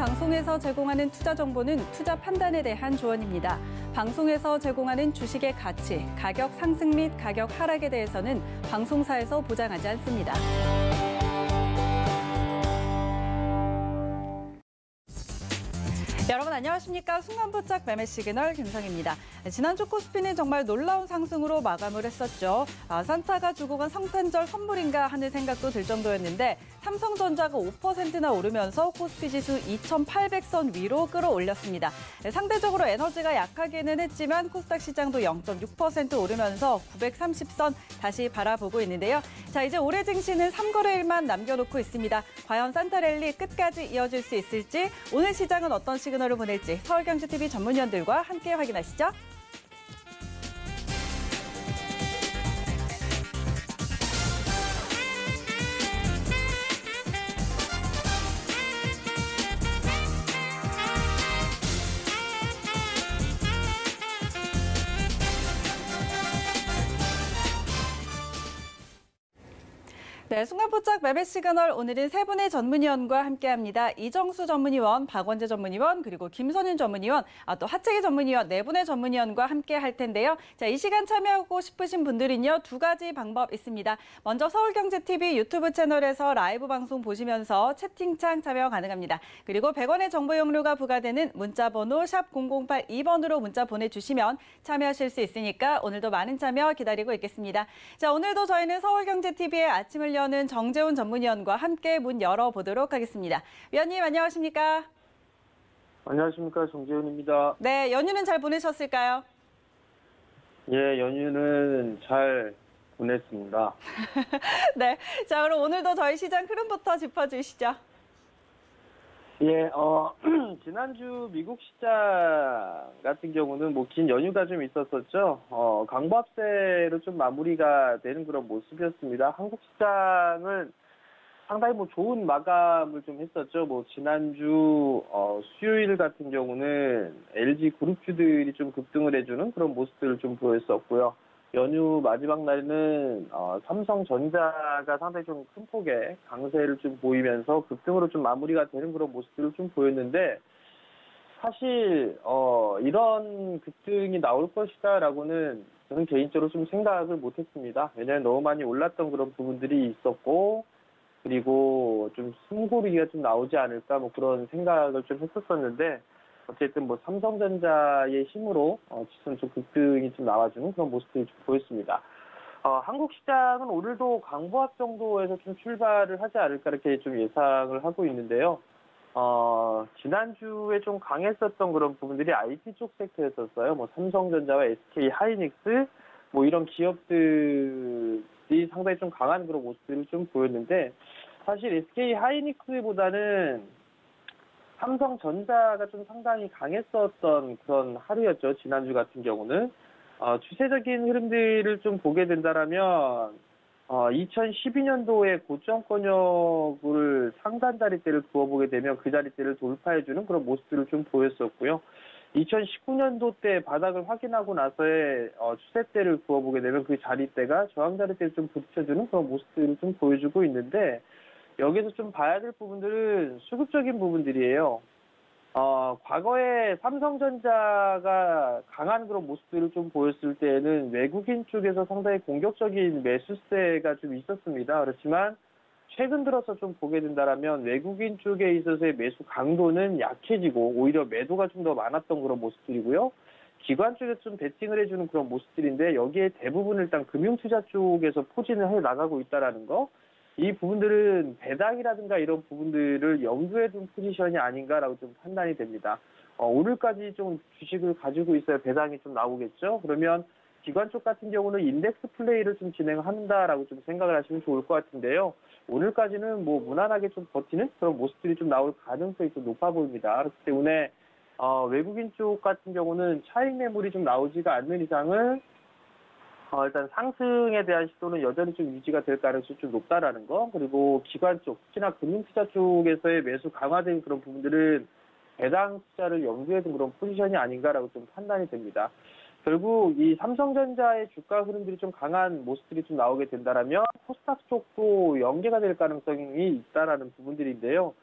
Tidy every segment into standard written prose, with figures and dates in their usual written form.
방송에서 제공하는 투자 정보는 투자 판단에 대한 조언입니다. 방송에서 제공하는 주식의 가치, 가격 상승 및 가격 하락에 대해서는 방송사에서 보장하지 않습니다. 여러분 안녕하십니까? 순간포착 매매 시그널 김성희입니다. 지난주 코스피는 정말 놀라운 상승으로 마감을 했었죠. 산타가 주고 간 성탄절 선물인가 하는 생각도 들 정도였는데 삼성전자가 5%나 오르면서 코스피 지수 2,800선 위로 끌어올렸습니다. 상대적으로 에너지가 약하기는 했지만 코스닥 시장도 0.6% 오르면서 930선 다시 바라보고 있는데요. 자, 이제 올해 증시는 3거래일만 남겨놓고 있습니다. 과연 산타 랠리 끝까지 이어질 수 있을지, 오늘 시장은 어떤 시그널을 보낼지 서울경제TV 전문위원들과 함께 확인하시죠. 네, 순간포착 매매 시그널 오늘은 세 분의 전문위원과 함께합니다. 이정수 전문위원, 박원재 전문위원, 그리고 김선윤 전문위원, 또 하채기 전문위원 네 분의 전문위원과 함께할 텐데요. 자, 이 시간 참여하고 싶으신 분들은요, 두 가지 방법 있습니다. 먼저 서울경제TV 유튜브 채널에서 라이브 방송 보시면서 채팅창 참여 가능합니다. 그리고 100원의 정보 용료가 부과되는 문자번호 샵 0082번으로 문자 보내주시면 참여하실 수 있으니까 오늘도 많은 참여 기다리고 있겠습니다. 자, 오늘도 저희는 서울경제TV의 아침을 여는 정재훈 전문위원과 함께 문 열어보도록 하겠습니다. 위원님 안녕하십니까? 안녕하십니까, 정재훈입니다. 네, 연휴는 잘 보내셨을까요? 예, 연휴는 잘 보냈습니다. 네, 자 그럼 오늘도 저희 시장 흐름부터 짚어주시죠. 예, 지난주 미국 시장 같은 경우는 뭐 긴 연휴가 좀 있었었죠. 강보합세로 좀 마무리가 되는 그런 모습이었습니다. 한국 시장은 상당히 뭐 좋은 마감을 좀 했었죠. 뭐 지난주 수요일 같은 경우는 LG 그룹주들이 좀 급등을 해주는 그런 모습들을 좀 보였었고요. 연휴 마지막 날에는 삼성전자가 상당히 좀 큰 폭의 강세를 좀 보이면서 급등으로 좀 마무리가 되는 그런 모습들을 좀 보였는데, 사실 이런 급등이 나올 것이다라고는 저는 개인적으로 좀 생각을 못했습니다. 왜냐하면 너무 많이 올랐던 그런 부분들이 있었고, 그리고 좀 숨고르기가 좀 나오지 않을까 뭐 그런 생각을 좀 했었었는데, 어쨌든 뭐 삼성전자의 힘으로 지수는 좀 급등이 좀 나와주는 그런 모습들이 좀 보였습니다. 한국 시장은 오늘도 강보합 정도에서 좀 출발을 하지 않을까 이렇게 좀 예상을 하고 있는데요. 지난주에 좀 강했었던 그런 부분들이 IT 쪽 섹터였었어요. 뭐 삼성전자와 SK 하이닉스 뭐 이런 기업들이 상당히 좀 강한 그런 모습들을 좀 보였는데, 사실 SK 하이닉스보다는 삼성전자가 좀 상당히 강했었던 그런 하루였죠. 지난주 같은 경우는. 추세적인 흐름들을 좀 보게 된다라면 2012년도에 고점권역을 상단 자리대를 그어보게 되면 그 자리대를 돌파해주는 그런 모습들을 좀 보였었고요. 2019년도 때 바닥을 확인하고 나서의 추세대를 그어보게 되면 그 자리대가 저항 자리대를 좀 부딪혀주는 그런 모습들을 좀 보여주고 있는데, 여기서 좀 봐야 될 부분들은 수급적인 부분들이에요. 과거에 삼성전자가 강한 그런 모습들을 좀 보였을 때에는 외국인 쪽에서 상당히 공격적인 매수세가 좀 있었습니다. 그렇지만 최근 들어서 좀 보게 된다면 외국인 쪽에 있어서의 매수 강도는 약해지고 오히려 매도가 좀 더 많았던 그런 모습들이고요. 기관 쪽에서 좀 베팅을 해주는 그런 모습들인데, 여기에 대부분 일단 금융투자 쪽에서 포진을 해 나가고 있다는 거, 이 부분들은 배당이라든가 이런 부분들을 염두에 둔 포지션이 아닌가라고 좀 판단이 됩니다. 오늘까지 좀 주식을 가지고 있어야 배당이 좀 나오겠죠. 그러면 기관 쪽 같은 경우는 인덱스 플레이를 좀 진행한다라고 좀 생각을 하시면 좋을 것 같은데요. 오늘까지는 뭐 무난하게 좀 버티는 그런 모습들이 좀 나올 가능성이 좀 높아 보입니다. 그렇기 때문에 외국인 쪽 같은 경우는 차익 매물이 좀 나오지가 않는 이상은 일단 상승에 대한 시도는 여전히 좀 유지가 될 가능성이 좀 높다라는 거, 그리고 기관 쪽, 특히나 금융투자 쪽에서의 매수 강화된 그런 부분들은 배당 투자를 염두에 둔 그런 포지션이 아닌가라고 좀 판단이 됩니다. 결국 이 삼성전자의 주가 흐름들이 좀 강한 모습들이 좀 나오게 된다라면 코스닥 쪽도 연계가 될 가능성이 있다라는 부분들인데요.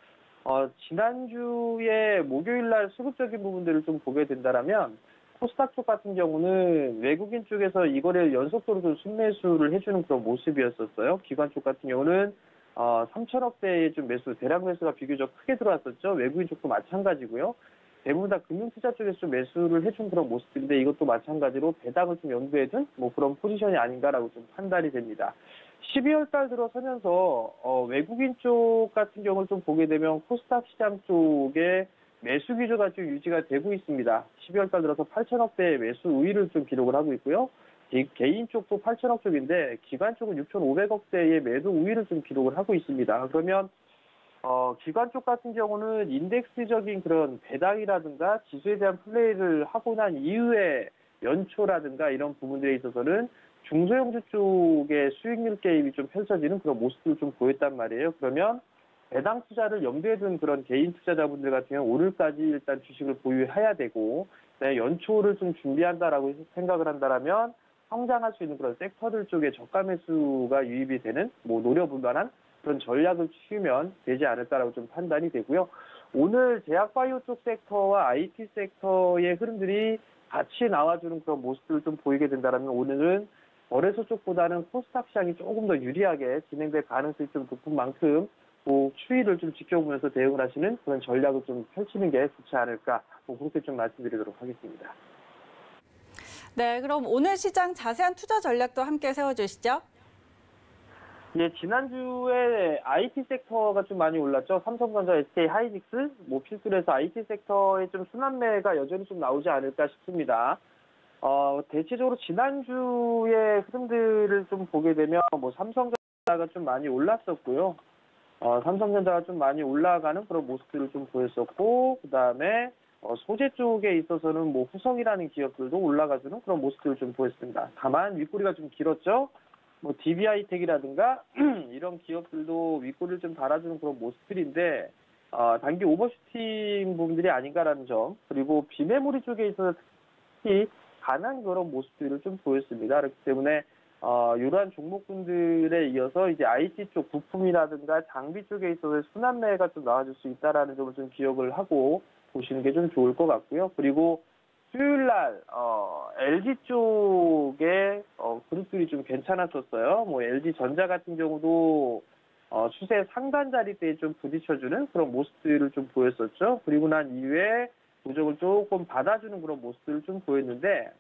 지난주에 목요일 날 수급적인 부분들을 좀 보게 된다라면 코스닥 쪽 같은 경우는 외국인 쪽에서 이거를 연속적으로 좀 순매수를 해주는 그런 모습이었었어요. 기관 쪽 같은 경우는 3천억 대의 좀 매수, 대량 매수가 비교적 크게 들어왔었죠. 외국인 쪽도 마찬가지고요. 대부분 다 금융투자 쪽에서 좀 매수를 해준 그런 모습인데 이것도 마찬가지로 배당을 좀 염두에 둔 뭐 그런 포지션이 아닌가라고 좀 판단이 됩니다. 12월 달 들어서면서 외국인 쪽 같은 경우를 좀 보게 되면 코스닥 시장 쪽에 매수 기조가 좀 유지가 되고 있습니다. 12월 달 들어서 8천억 대의 매수 우위를 좀 기록을 하고 있고요. 개인 쪽도 8천억 쪽인데 기관 쪽은 6,500억 대의 매도 우위를 좀 기록을 하고 있습니다. 그러면 기관 쪽 같은 경우는 인덱스적인 그런 배당이라든가 지수에 대한 플레이를 하고 난 이후에 연초라든가 이런 부분들에 있어서는 중소형주 쪽의 수익률 게임이 좀 펼쳐지는 그런 모습을 좀 보였단 말이에요. 그러면 배당 투자를 염두에 둔 그런 개인 투자자분들 같은 경우는 오늘까지 일단 주식을 보유해야 되고, 연초를 좀 준비한다라고 생각을 한다라면 성장할 수 있는 그런 섹터들 쪽에 저가 매수가 유입이 되는 뭐 노려볼 만한 그런 전략을 취하면 되지 않을까라고 좀 판단이 되고요. 오늘 제약바이오 쪽 섹터와 IT 섹터의 흐름들이 같이 나와주는 그런 모습들을 좀 보이게 된다면 오늘은 거래소 쪽보다는 코스닥 시장이 조금 더 유리하게 진행될 가능성이 좀 높은 만큼 뭐 추이를 좀 지켜보면서 대응을 하시는 그런 전략을 좀 펼치는 게 좋지 않을까, 뭐 그렇게 좀 말씀드리도록 하겠습니다. 네, 그럼 오늘 시장 자세한 투자 전략도 함께 세워주시죠. 예, 지난주에 IT 섹터가 좀 많이 올랐죠. 삼성전자, SK 하이닉스, 뭐 필두에서 IT 섹터에 좀 순환매가 여전히 좀 나오지 않을까 싶습니다. 대체적으로 지난주의 흐름들을 좀 보게 되면 뭐 삼성전자가 좀 많이 올랐었고요. 삼성전자가 좀 많이 올라가는 그런 모습들을 좀 보였었고, 그 다음에 소재 쪽에 있어서는 뭐 후성이라는 기업들도 올라가주는 그런 모습들을 좀 보였습니다. 다만 윗꼬리가 좀 길었죠. 뭐 DB하이텍이라든가 이런 기업들도 윗꼬리를 좀 달아주는 그런 모습들인데 단기 오버슈팅 부분들이 아닌가라는 점, 그리고 비메모리 쪽에 있어서 특히 강한 그런 모습들을 좀 보였습니다. 그렇기 때문에 이러한 종목군들에 이어서 이제 IT 쪽 부품이라든가 장비 쪽에 있어서 순환매가 좀 나와줄 수 있다라는 점을 좀 기억을 하고 보시는 게 좀 좋을 것 같고요. 그리고 수요일 날 LG 쪽에 그룹들이 좀 괜찮았었어요. 뭐 LG 전자 같은 경우도 추세 상단 자리대에 좀 부딪혀주는 그런 모습들을 좀 보였었죠. 그리고 난 이후에 부족을 조금 받아주는 그런 모습들을 좀 보였는데,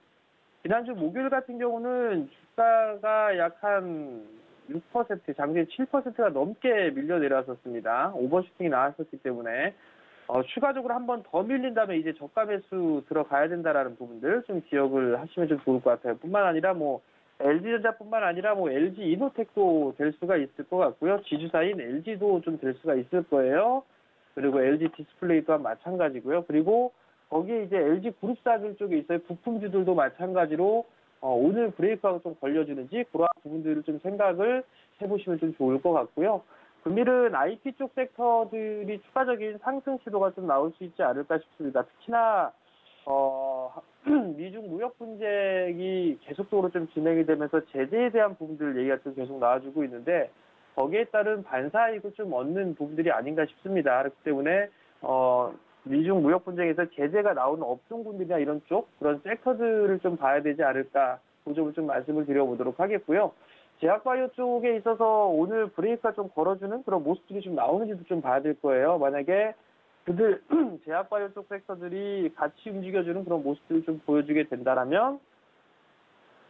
지난주 목요일 같은 경우는 주가가 약 한 6%, 장중에 7%가 넘게 밀려 내려왔었습니다. 오버슈팅이 나왔었기 때문에 추가적으로 한 번 더 밀린다면 이제 저가 매수 들어가야 된다라는 부분들 좀 기억을 하시면 좀 좋을 것 같아요. 뿐만 아니라 뭐 LG전자뿐만 아니라 뭐 LG 이노텍도 될 수가 있을 것 같고요. 지주사인 LG도 좀 될 수가 있을 거예요. 그리고 LG 디스플레이 또한 마찬가지고요. 그리고 거기에 이제 LG 그룹사들 쪽에 있어요. 부품주들도 마찬가지로 오늘 브레이크아웃 좀 걸려주는지 그러한 부분들을 좀 생각을 해보시면 좀 좋을 것 같고요. 금일은 IT 쪽 섹터들이 추가적인 상승 시도가 좀 나올 수 있지 않을까 싶습니다. 특히나 미중 무역 분쟁이 계속적으로 좀 진행이 되면서 제재에 대한 부분들 얘기가 좀 계속 나와주고 있는데 거기에 따른 반사이익을 좀 얻는 부분들이 아닌가 싶습니다. 그렇기 때문에 미중 무역 분쟁에서 제재가 나오는 업종군들이나 이런 쪽 그런 섹터들을 좀 봐야 되지 않을까, 그 점을 좀 말씀을 드려보도록 하겠고요. 제약바이오 쪽에 있어서 오늘 브레이크가 좀 걸어주는 그런 모습들이 좀 나오는지도 좀 봐야 될 거예요. 만약에 그들 제약바이오 쪽 섹터들이 같이 움직여주는 그런 모습들을 좀 보여주게 된다라면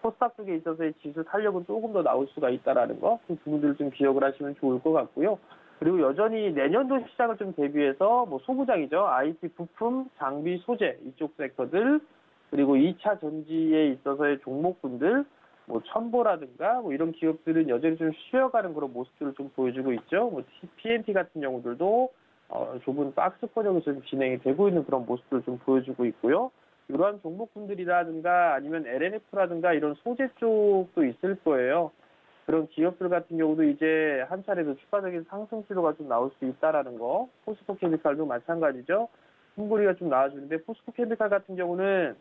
코스닥 쪽에 있어서의 지수 탄력은 조금 더 나올 수가 있다라는 거, 그 부분들을 좀 기억을 하시면 좋을 것 같고요. 그리고 여전히 내년도 시장을 좀 대비해서 뭐 소부장이죠. IT 부품, 장비, 소재 이쪽 섹터들, 그리고 2차 전지에 있어서의 종목군들, 뭐 첨보라든가 뭐 이런 기업들은 여전히 좀 쉬어가는 그런 모습들을 좀 보여주고 있죠. 뭐 PNT 같은 경우들도 좁은 박스권역에서 좀 진행이 되고 있는 그런 모습들을 좀 보여주고 있고요. 이러한 종목군들이라든가 아니면 LNF라든가 이런 소재 쪽도 있을 거예요. 그런 기업들 같은 경우도 이제 한 차례도 추가적인 상승 시도가 좀 나올 수 있다라는 거. 포스코 케미칼도 마찬가지죠. 숨고리가 좀 나와주는데 포스코 케미칼 같은 경우는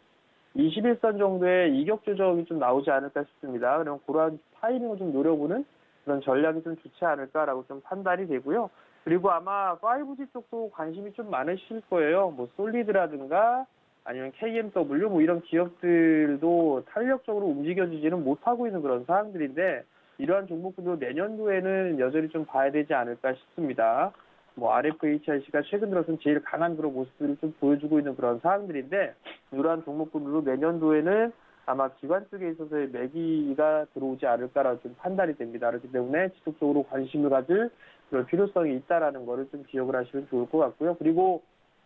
21선 정도의 이격 조정이 좀 나오지 않을까 싶습니다. 그럼 그러한 타이밍을 좀 노려보는 그런 전략이 좀 좋지 않을까라고 좀 판단이 되고요. 그리고 아마 5G 쪽도 관심이 좀 많으실 거예요. 뭐 솔리드라든가 아니면 KMW 뭐 이런 기업들도 탄력적으로 움직여주지는 못하고 있는 그런 상황들인데 이러한 종목들도 내년도에는 여전히 좀 봐야 되지 않을까 싶습니다. 뭐 RFHIC가 최근 들어서는 제일 강한 그런 모습들을 좀 보여주고 있는 그런 상황들인데 이러한 종목들도 내년도에는 아마 기관 쪽에 있어서의 매기가 들어오지 않을까라고 좀 판단이 됩니다. 그렇기 때문에 지속적으로 관심을 가질 그런 필요성이 있다라는 거를 좀 기억을 하시면 좋을 것 같고요. 그리고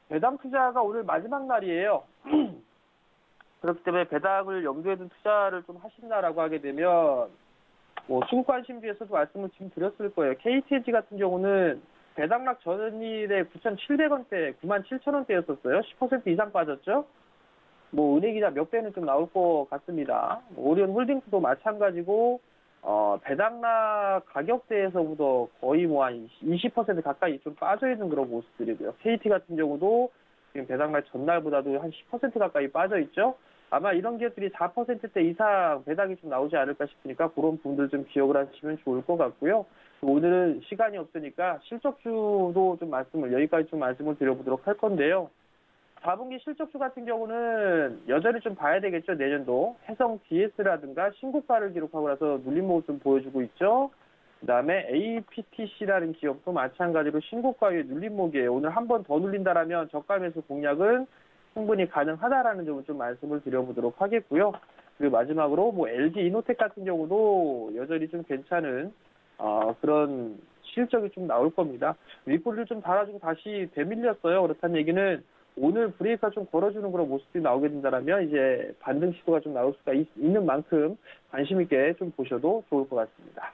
배당 투자가 오늘 마지막 날이에요. 그렇기 때문에 배당을 염두에 둔 투자를 좀 하신다라고 하게 되면 뭐 수급 관심주에서도 말씀을 지금 드렸을 거예요. KTNG 같은 경우는 배당락 전일에 9,700원대, 97,000원대였었어요. 10% 이상 빠졌죠. 뭐 은행이자 몇 배는 좀 나올 것 같습니다. 오리온 홀딩스도 마찬가지고 배당락 가격대에서부터 거의 뭐 한 20% 가까이 좀 빠져 있는 그런 모습들이고요. KT 같은 경우도 지금 배당락 전날보다도 한 10% 가까이 빠져 있죠. 아마 이런 기업들이 4%대 이상 배당이 좀 나오지 않을까 싶으니까 그런 부분들 좀 기억을 하시면 좋을 것 같고요. 오늘은 시간이 없으니까 실적주도 좀 여기까지 좀 말씀을 드려보도록 할 건데요. 4분기 실적주 같은 경우는 여전히 좀 봐야 되겠죠. 내년도 해성 DS라든가 신고가를 기록하고 나서 눌림 모습 좀 보여주고 있죠. 그다음에 APTC라는 기업도 마찬가지로 신고가 위에 눌림목이에요. 오늘 한 번 더 눌린다라면 저가 매수 공략은 충분히 가능하다라는 점을 좀 말씀을 드려보도록 하겠고요. 그리고 마지막으로 뭐 LG 이노텍 같은 경우도 여전히 좀 괜찮은 그런 실적이 좀 나올 겁니다. 윗골을 좀 달아주고 다시 되밀렸어요. 그렇다는 얘기는 오늘 브레이크가 좀 걸어주는 그런 모습들이 나오게 된다면 이제 반등 시도가 좀 나올 수가 있는 만큼 관심 있게 좀 보셔도 좋을 것 같습니다.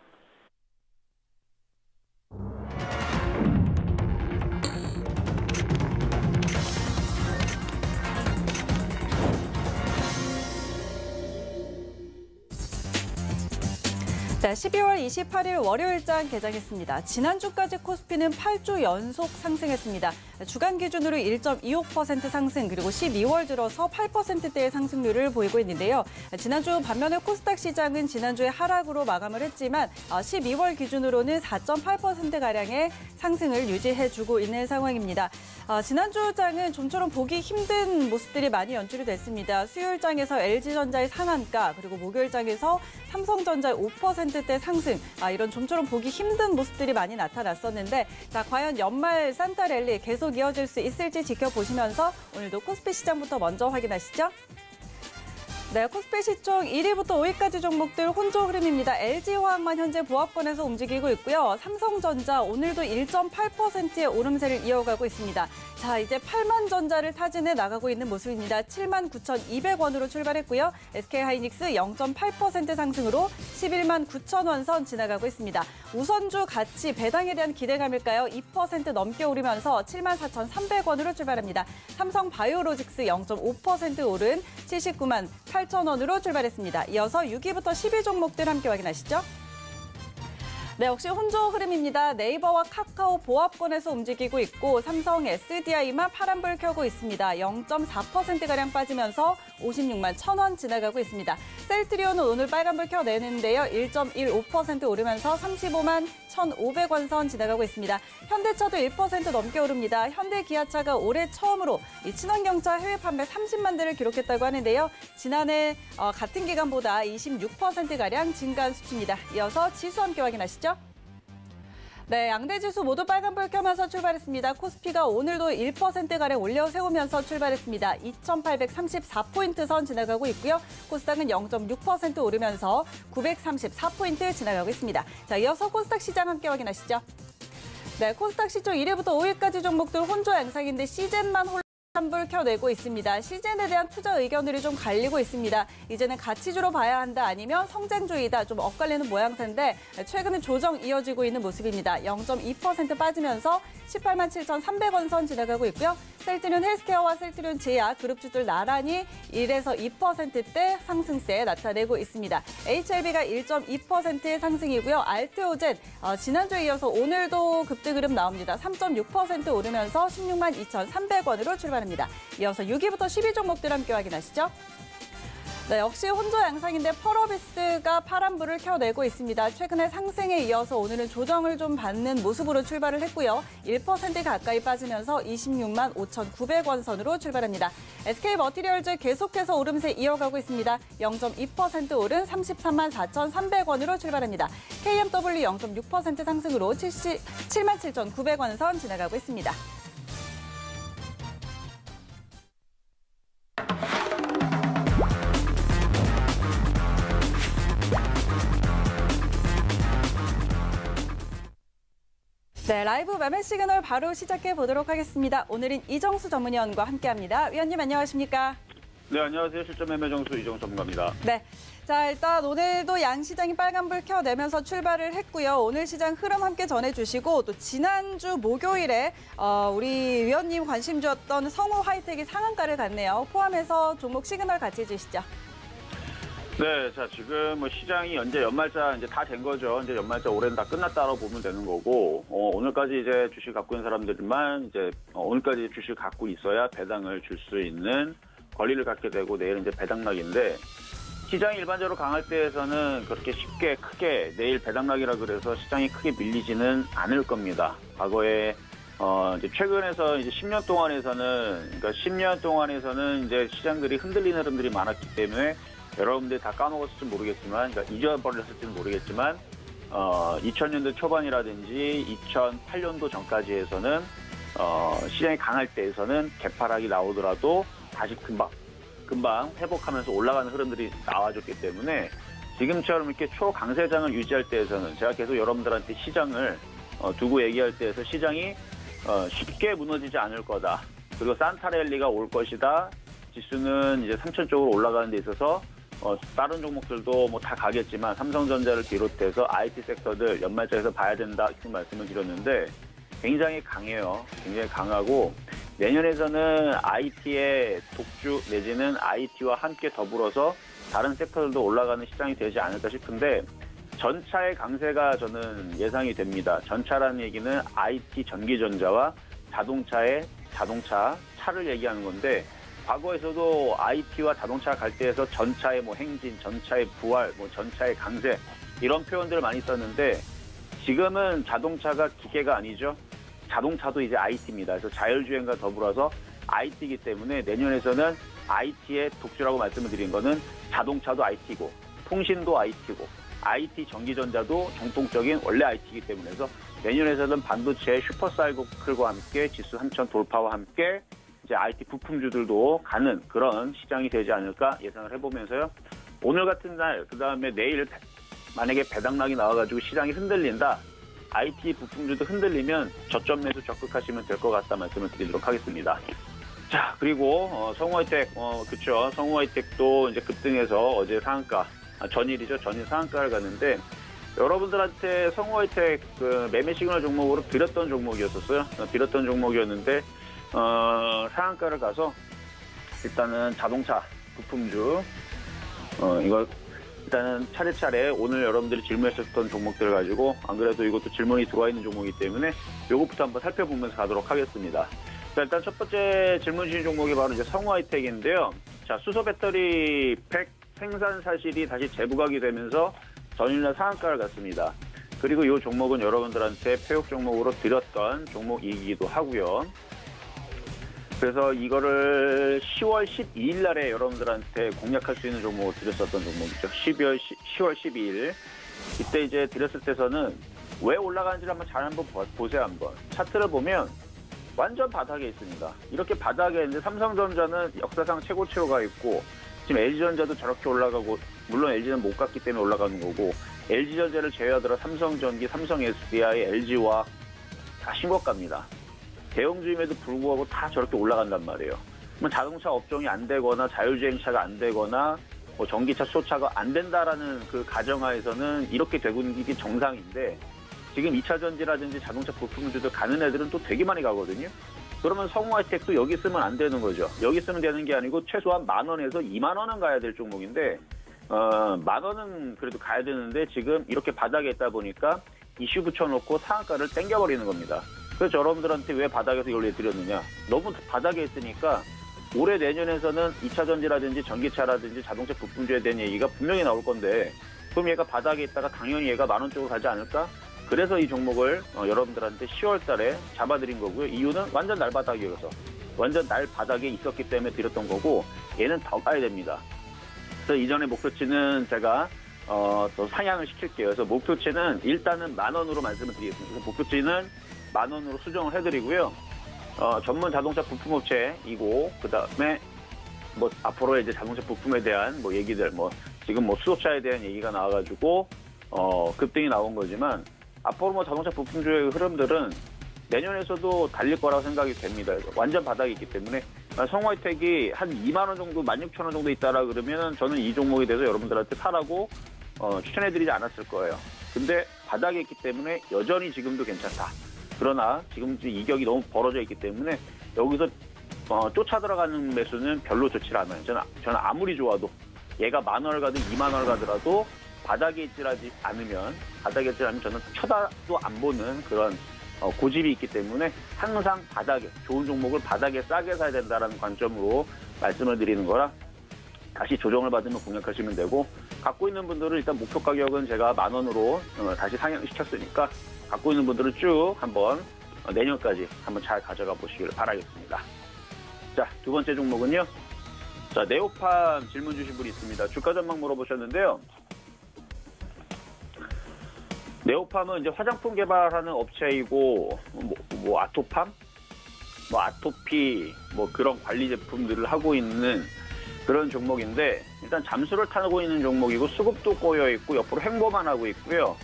네, 12월 28일 월요일장 개장했습니다. 지난주까지 코스피는 8주 연속 상승했습니다. 주간 기준으로 1.25% 상승, 그리고 12월 들어서 8%대의 상승률을 보이고 있는데요. 지난주 반면에 코스닥 시장은 지난주에 하락으로 마감을 했지만 12월 기준으로는 4.8%가량의 상승을 유지해주고 있는 상황입니다. 지난주장은 좀처럼 보기 힘든 모습들이 많이 연출이 됐습니다. 수요일장에서 LG전자의 상한가, 그리고 목요일장에서 삼성전자의 5%대 상승, 이런 좀처럼 보기 힘든 모습들이 많이 나타났었는데 자, 과연 연말 산타랠리 계속 이어질 수 있을지 지켜보시면서 오늘도 코스피 시장부터 먼저 확인하시죠. 네, 코스피 시총 1위부터 5위까지 종목들 혼조 흐름입니다. LG화학만 현재 보합권에서 움직이고 있고요. 삼성전자 오늘도 1.8%의 오름세를 이어가고 있습니다. 자, 이제 8만 전자를 타진해 나가고 있는 모습입니다. 79,200원으로 출발했고요. SK하이닉스 0.8% 상승으로 11만 9천 선 지나가고 있습니다. 우선주 가치 배당에 대한 기대감일까요? 2% 넘게 오르면서 74,300원으로 출발합니다. 삼성바이오로직스 0.5% 오른 79만 8천 출발했습니다. 이어서 6위부터 10위 종목들 함께 확인하시죠. 네, 역시 혼조 흐름입니다. 네이버와 카카오 보합권에서 움직이고 있고 삼성 SDI만 파란불 켜고 있습니다. 0.4%가량 빠지면서 56만 1,000원 지나가고 있습니다. 셀트리온은 오늘 빨간불 켜내는데요. 1.15% 오르면서 35만 1,500원 선 지나가고 있습니다. 현대차도 1% 넘게 오릅니다. 현대기아차가 올해 처음으로 이 친환경차 해외 판매 30만 대를 기록했다고 하는데요. 지난해 같은 기간보다 26%가량 증가한 수치입니다. 이어서 지수 함께 확인하시죠. 네, 양대 지수 모두 빨간불 켜면서 출발했습니다. 코스피가 오늘도 1%가량 올려 세우면서 출발했습니다. 2,834포인트 선 지나가고 있고요. 코스닥은 0.6% 오르면서 934포인트 지나가고 있습니다. 자, 이어서 코스닥 시장 함께 확인하시죠. 네, 코스닥 시총 1위부터 5위까지 종목들 혼조 양상인데 시젠만 불 켜내고 있습니다. 시젠에 대한 투자 의견들이 좀 갈리고 있습니다. 이제는 가치주로 봐야 한다 아니면 성장주이다 좀 엇갈리는 모양새인데 최근에 조정 이어지고 있는 모습입니다. 0.2% 빠지면서 18만 7,300원 선 지나가고 있고요. 셀트리온 헬스케어와 셀트리온 제약 그룹주들 나란히 1에서 2%대 상승세 나타내고 있습니다. HLB가 1.2%의 상승이고요. 알테오젠 지난주에 이어서 오늘도 급등 흐름 나옵니다. 3.6% 오르면서 16만 2,300원으로 출발합니다. 이어서 6위부터 10위 종목들 함께 확인하시죠. 네, 역시 혼조 양상인데 펄어비스가 파란불을 켜내고 있습니다. 최근에 상승에 이어서 오늘은 조정을 좀 받는 모습으로 출발을 했고요. 1% 가까이 빠지면서 26만 5,900원 선으로 출발합니다. SK머티리얼즈 계속해서 오름세 이어가고 있습니다. 0.2% 오른 33만 4,300원으로 출발합니다. KMW 0.6% 상승으로 77만 7,900원 선 지나가고 있습니다. 네, 라이브 매매 시그널 바로 시작해 보도록 하겠습니다. 오늘은 이정수 전문위원과 함께합니다. 위원님 안녕하십니까? 네, 안녕하세요. 실전 매매 정수 이정수 전문가입니다. 네, 자 일단 오늘도 양시장이 빨간불 켜내면서 출발을 했고요. 오늘 시장 흐름 함께 전해주시고 또 지난주 목요일에 우리 위원님 관심 주었던 성우 하이텍이 상한가를 갔네요. 포함해서 종목 시그널 같이 해주시죠. 네, 자 지금 뭐 시장이 이제 연말자 이제 다 된 거죠. 이제 연말자 올해는 다 끝났다고 보면 되는 거고 오늘까지 이제 주식 갖고 있는 사람들만 이제 오늘까지 주식 갖고 있어야 배당을 줄 수 있는 권리를 갖게 되고 내일은 이제 배당락인데 시장이 일반적으로 강할 때에서는 그렇게 쉽게 크게 내일 배당락이라 그래서 시장이 크게 밀리지는 않을 겁니다. 과거에 이제 최근에서 이제 10년 동안에서는 그러니까 10년 동안에서는 이제 시장들이 흔들리는 흐름들이 많았기 때문에 여러분들이 다 까먹었을지 모르겠지만, 그러니까 잊어버렸을지는 모르겠지만, 2000년도 초반이라든지 2008년도 전까지 해서는, 시장이 강할 때에서는 개파락이 나오더라도 다시 금방 회복하면서 올라가는 흐름들이 나와줬기 때문에 지금처럼 이렇게 초강세장을 유지할 때에서는 제가 계속 여러분들한테 시장을 두고 얘기할 때에서 시장이 쉽게 무너지지 않을 거다. 그리고 산타랠리가 올 것이다. 지수는 이제 3천 쪽으로 올라가는 데 있어서 다른 종목들도 뭐 다 가겠지만 삼성전자를 비롯해서 IT 섹터들 연말자에서 봐야 된다 이렇게 말씀을 드렸는데 굉장히 강해요. 굉장히 강하고 내년에서는 IT의 독주 내지는 IT와 함께 더불어서 다른 섹터들도 올라가는 시장이 되지 않을까 싶은데 전차의 강세가 저는 예상이 됩니다. 전차라는 얘기는 IT 전기전자와 차를 얘기하는 건데 과거에서도 IT와 자동차 갈 때에서 전차의 뭐 행진, 전차의 부활, 뭐 전차의 강세 이런 표현들을 많이 썼는데 지금은 자동차가 기계가 아니죠. 자동차도 이제 IT입니다. 그래서 자율주행과 더불어서 IT이기 때문에 내년에서는 IT의 독주라고 말씀을 드린 거는 자동차도 IT고 통신도 IT고 IT 전기전자도 정통적인 원래 IT이기 때문에 해서 내년에서는 반도체의 슈퍼사이클과 함께 지수 3천 돌파와 함께 이제 IT 부품주들도 가는 그런 시장이 되지 않을까 예상을 해보면서요. 오늘 같은 날, 그 다음에 내일 만약에 배당락이 나와가지고 시장이 흔들린다. IT 부품주도 흔들리면 저점 매수 적극하시면 될 것 같다 말씀을 드리도록 하겠습니다. 자, 그리고 성우하이텍, 그쵸. 성우하이텍도 이제 급등해서 어제 상한가, 전일이죠. 전일 상한가를 갔는데 여러분들한테 성우하이텍 그 매매 시그널 종목으로 드렸던 종목이었었어요. 드렸던 종목이었는데 상한가를 가서 일단은 자동차 부품주 이거 일단은 차례차례 오늘 여러분들이 질문하셨던 종목들을 가지고 안 그래도 이것도 질문이 들어와 있는 종목이기 때문에 이것부터 한번 살펴보면서 가도록 하겠습니다. 자, 일단 첫 번째 질문 주신 종목이 바로 이제 성우하이텍인데요. 자, 수소 배터리 팩 생산 사실이 다시 재부각이 되면서 전일날 상한가를 갔습니다. 그리고 이 종목은 여러분들한테 폐역 종목으로 드렸던 종목이기도 하고요. 그래서 이거를 10월 12일 날에 여러분들한테 공략할 수 있는 종목을 드렸었던 종목이죠. 10월 12일. 이때 이제 드렸을 때서는 왜 올라가는지를 한번 보세요, 한번. 차트를 보면 완전 바닥에 있습니다. 이렇게 바닥에 있는데 삼성전자는 역사상 최고치로 가 있고 지금 LG전자도 저렇게 올라가고 물론 LG는 못 갔기 때문에 올라가는 거고 LG전자를 제외하더라 삼성전기, 삼성SDI, LG화학 다 신고가입니다. 대형주임에도 불구하고 다 저렇게 올라간단 말이에요. 그러면 자동차 업종이 안 되거나 자율주행차가 안 되거나 뭐 전기차, 수소차가 안 된다라는 그 가정하에서는 이렇게 되고 있는 게 정상인데 지금 2차 전지라든지 자동차 부품주들 가는 애들은 또 되게 많이 가거든요. 그러면 성우하이텍도 여기 쓰면 안 되는 거죠. 여기 쓰면 되는 게 아니고 최소한 10,000원에서 20,000원은 가야 될 종목인데 10,000원은 그래도 가야 되는데 지금 이렇게 바닥에 있다 보니까 이슈 붙여놓고 상한가를 땡겨버리는 겁니다. 그래서 여러분들한테 왜 바닥에서 이걸 내드렸느냐. 너무 바닥에 있으니까 올해 내년에서는 2차 전지라든지 전기차라든지 자동차 부품주에 대한 얘기가 분명히 나올 건데 그럼 얘가 바닥에 있다가 당연히 얘가 10,000원 쪽으로 가지 않을까? 그래서 이 종목을 여러분들한테 10월 달에 잡아드린 거고요. 이유는 완전 날바닥이어서 완전 날바닥에 있었기 때문에 드렸던 거고 얘는 더 가야 됩니다. 그래서 이전에 목표치는 제가 더 상향을 시킬게요. 그래서 목표치는 일단은 10,000원으로 말씀을 드리겠습니다. 그래서 목표치는 10,000원으로 수정을 해드리고요. 전문 자동차 부품업체이고 그다음에 뭐 앞으로 이제 자동차 부품에 대한 뭐 얘기들 뭐 지금 뭐 수소차에 대한 얘기가 나와가지고 급등이 나온 거지만 앞으로 뭐 자동차 부품주의 흐름들은 내년에서도 달릴 거라고 생각이 됩니다. 완전 바닥이 있기 때문에 성화이텍이 한 20,000원 정도, 16,000원 정도 있다라 그러면 저는 이 종목에 대해서 여러분들한테 사라고 추천해드리지 않았을 거예요. 근데 바닥에 있기 때문에 여전히 지금도 괜찮다. 그러나 지금 이격이 너무 벌어져 있기 때문에 여기서 쫓아 들어가는 매수는 별로 좋지 않아요. 저는 아무리 좋아도 얘가 10,000원을 가든 20,000원을 가더라도 바닥에 있지 않으면 저는 쳐다도 안 보는 그런 고집이 있기 때문에 항상 바닥에 좋은 종목을 바닥에 싸게 사야 된다는 관점으로 말씀을 드리는 거라 다시 조정을 받으면 공략하시면 되고 갖고 있는 분들은 일단 목표 가격은 제가 10,000원으로 다시 상향시켰으니까 갖고 있는 분들은 쭉 한번 내년까지 한번 잘 가져가 보시길 바라겠습니다. 자, 두 번째 종목은요. 자, 네오팜 질문 주신 분이 있습니다. 주가 전망 물어보셨는데요. 네오팜은 이제 화장품 개발하는 업체이고 뭐 아토팜, 뭐 아토피, 뭐 그런 관리 제품들을 하고 있는 그런 종목인데 일단 잠수를 타고 있는 종목이고 수급도 꼬여 있고 옆으로 횡보만 하고 있고요.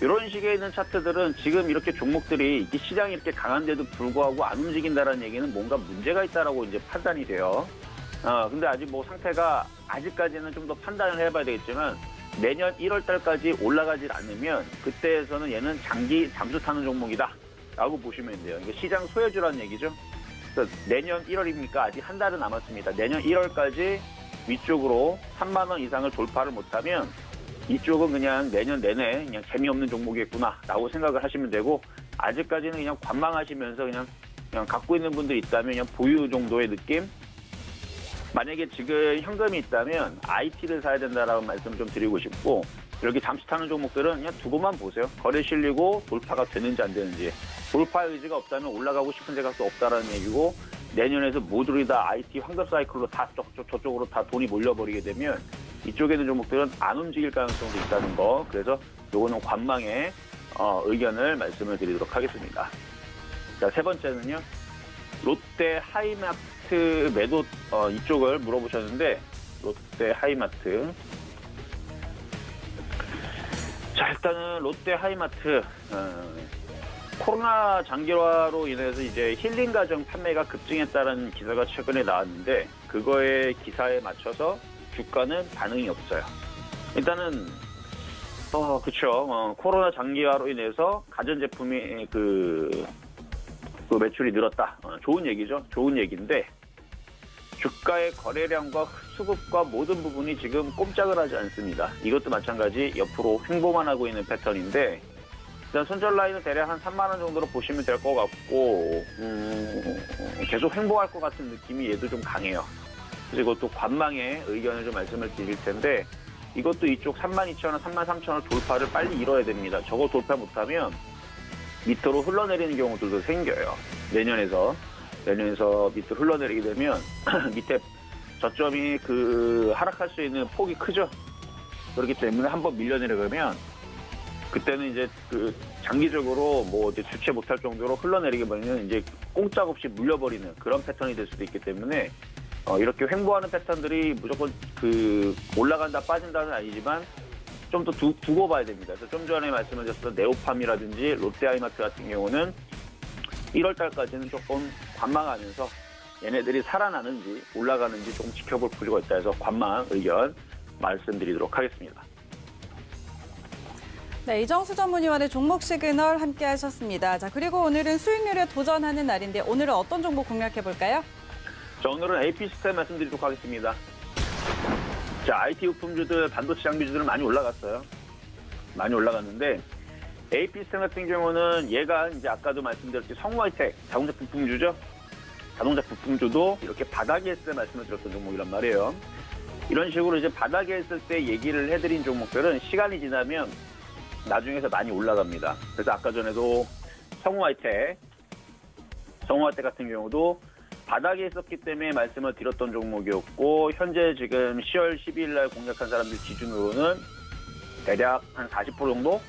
이런 식의 있는 차트들은 지금 이렇게 종목들이 이 시장이 이렇게 강한데도 불구하고 안 움직인다는 얘기는 뭔가 문제가 있다라고 이제 판단이 돼요. 근데 아직 뭐 상태가 아직까지는 좀 더 판단을 해봐야 되겠지만 내년 1월 달까지 올라가질 않으면 그때에서는 얘는 장기 잠수 타는 종목이다 라고 보시면 돼요. 이게 시장 소외주라는 얘기죠. 그래서 내년 1월이니까 아직 한 달은 남았습니다. 내년 1월까지 위쪽으로 30,000원 이상을 돌파를 못하면 이쪽은 그냥 내년 내내 그냥 재미없는 종목이겠구나 라고 생각을 하시면 되고 아직까지는 그냥 관망하시면서 그냥 갖고 있는 분들이 있다면 그냥 보유 정도의 느낌. 만약에 지금 현금이 있다면 IT를 사야 된다라는 말씀을 좀 드리고 싶고 이렇게 잠수 타는 종목들은 그냥 두고만 보세요. 거래 실리고 돌파가 되는지 안 되는지. 돌파 의지가 없다면 올라가고 싶은 생각도 없다라는 얘기고 내년에서 모두리 다 IT 환급 사이클로 다 저쪽으로 다 돈이 몰려버리게 되면 이쪽에 있는 종목들은 안 움직일 가능성도 있다는 거. 그래서 요거는 관망의 의견을 말씀을 드리도록 하겠습니다. 자, 세 번째는요. 롯데 하이마트 매도 이쪽을 물어보셨는데 롯데 하이마트. 자, 일단은 롯데 하이마트 코로나 장기화로 인해서 이제 힐링 가정 판매가 급증했다는 기사가 최근에 나왔는데 그거에 기사에 맞춰서 주가는 반응이 없어요. 일단은 그쵸. 코로나 장기화로 인해서 가전제품이 그 매출이 늘었다. 좋은 얘기죠. 좋은 얘기인데 주가의 거래량과 수급과 모든 부분이 지금 꼼짝을 하지 않습니다. 이것도 마찬가지 옆으로 횡보만 하고 있는 패턴인데 일단 손절 라인은 대략 한 30,000원 정도로 보시면 될 것 같고 계속 횡보할 것 같은 느낌이 얘도 좀 강해요. 그리고 또 관망의 의견을 좀 말씀을 드릴 텐데 이것도 이쪽 32,000원, 33,000원 돌파를 빨리 이뤄야 됩니다. 저거 돌파 못하면 밑으로 흘러내리는 경우들도 생겨요. 내년에서 밑으로 흘러내리게 되면 밑에 저점이 하락할 수 있는 폭이 크죠. 그렇기 때문에 한번 밀려내려가면 그때는 이제 장기적으로 뭐 이제 주체 못할 정도로 흘러내리게 되면 이제 꼼짝없이 물려버리는 그런 패턴이 될 수도 있기 때문에 이렇게 횡보하는 패턴들이 무조건 올라간다 빠진다는 아니지만 좀 더 두고 봐야 됩니다. 그래서 좀 전에 말씀하셨던 네오팜이라든지 롯데하이마트 같은 경우는 1월 달까지는 조금 관망하면서 얘네들이 살아나는지 올라가는지 조금 지켜볼 필요가 있다 해서 관망 의견 말씀드리도록 하겠습니다. 네, 이정수 전문위원의 종목 시그널 함께 하셨습니다. 자, 그리고 오늘은 수익률에 도전하는 날인데 오늘은 어떤 종목 공략해 볼까요? 자, 오늘은 AP 시스템 말씀드리도록 하겠습니다. 자, IT 부품주들, 반도체 장비주들은 많이 올라갔어요. 많이 올라갔는데 AP 시스템 같은 경우는 얘가 이제 아까도 말씀드렸듯이 성화이텍 자동차 부품주죠. 자동차 부품주도 이렇게 바닥에 있을 때 말씀을 드렸던 종목이란 말이에요. 이런 식으로 이제 바닥에 있을 때 얘기를 해드린 종목들은 시간이 지나면 나중에서 많이 올라갑니다. 그래서 아까 전에도 성우하이텍 같은 경우도 바닥에 있었기 때문에 말씀을 드렸던 종목이었고, 현재 지금 10월 12일 날 공략한 사람들 기준으로는 대략 한 40% 정도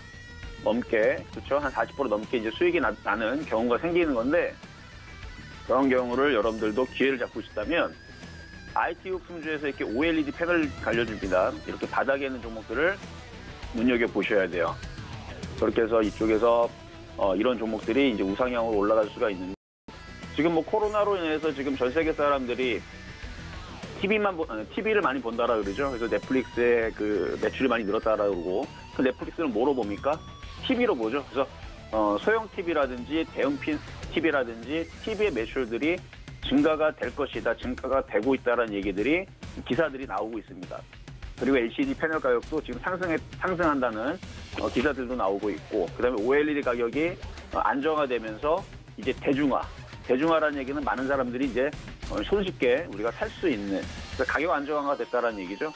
넘게, 그렇죠? 한 40% 넘게 이제 수익이 나는 경우가 생기는 건데, 그런 경우를 여러분들도 기회를 잡고 싶다면 IT 부품주에서 이렇게 OLED 패널을 갈려줍니다. 이렇게 바닥에 있는 종목들을 눈여겨보셔야 돼요. 그렇게 해서 이쪽에서 이런 종목들이 이제 우상향으로 올라갈 수가 있는데, 지금 뭐 코로나로 인해서 지금 전 세계 사람들이 TV를 많이 본다라 그러죠. 그래서 넷플릭스의 그 매출이 많이 늘었다라 그러고, 그 넷플릭스는 뭐로 봅니까? TV로 보죠. 그래서 소형 TV라든지 대형 TV라든지 TV의 매출들이 증가가 될 것이다, 증가가 되고 있다라는 얘기들이, 기사들이 나오고 있습니다. 그리고 LCD 패널 가격도 지금 상승한다는 기사들도 나오고 있고, 그다음에 OLED 가격이 안정화되면서 이제 대중화라는 얘기는 많은 사람들이 이제 손쉽게 우리가 살 수 있는, 그래서 가격 안정화가 됐다라는 얘기죠.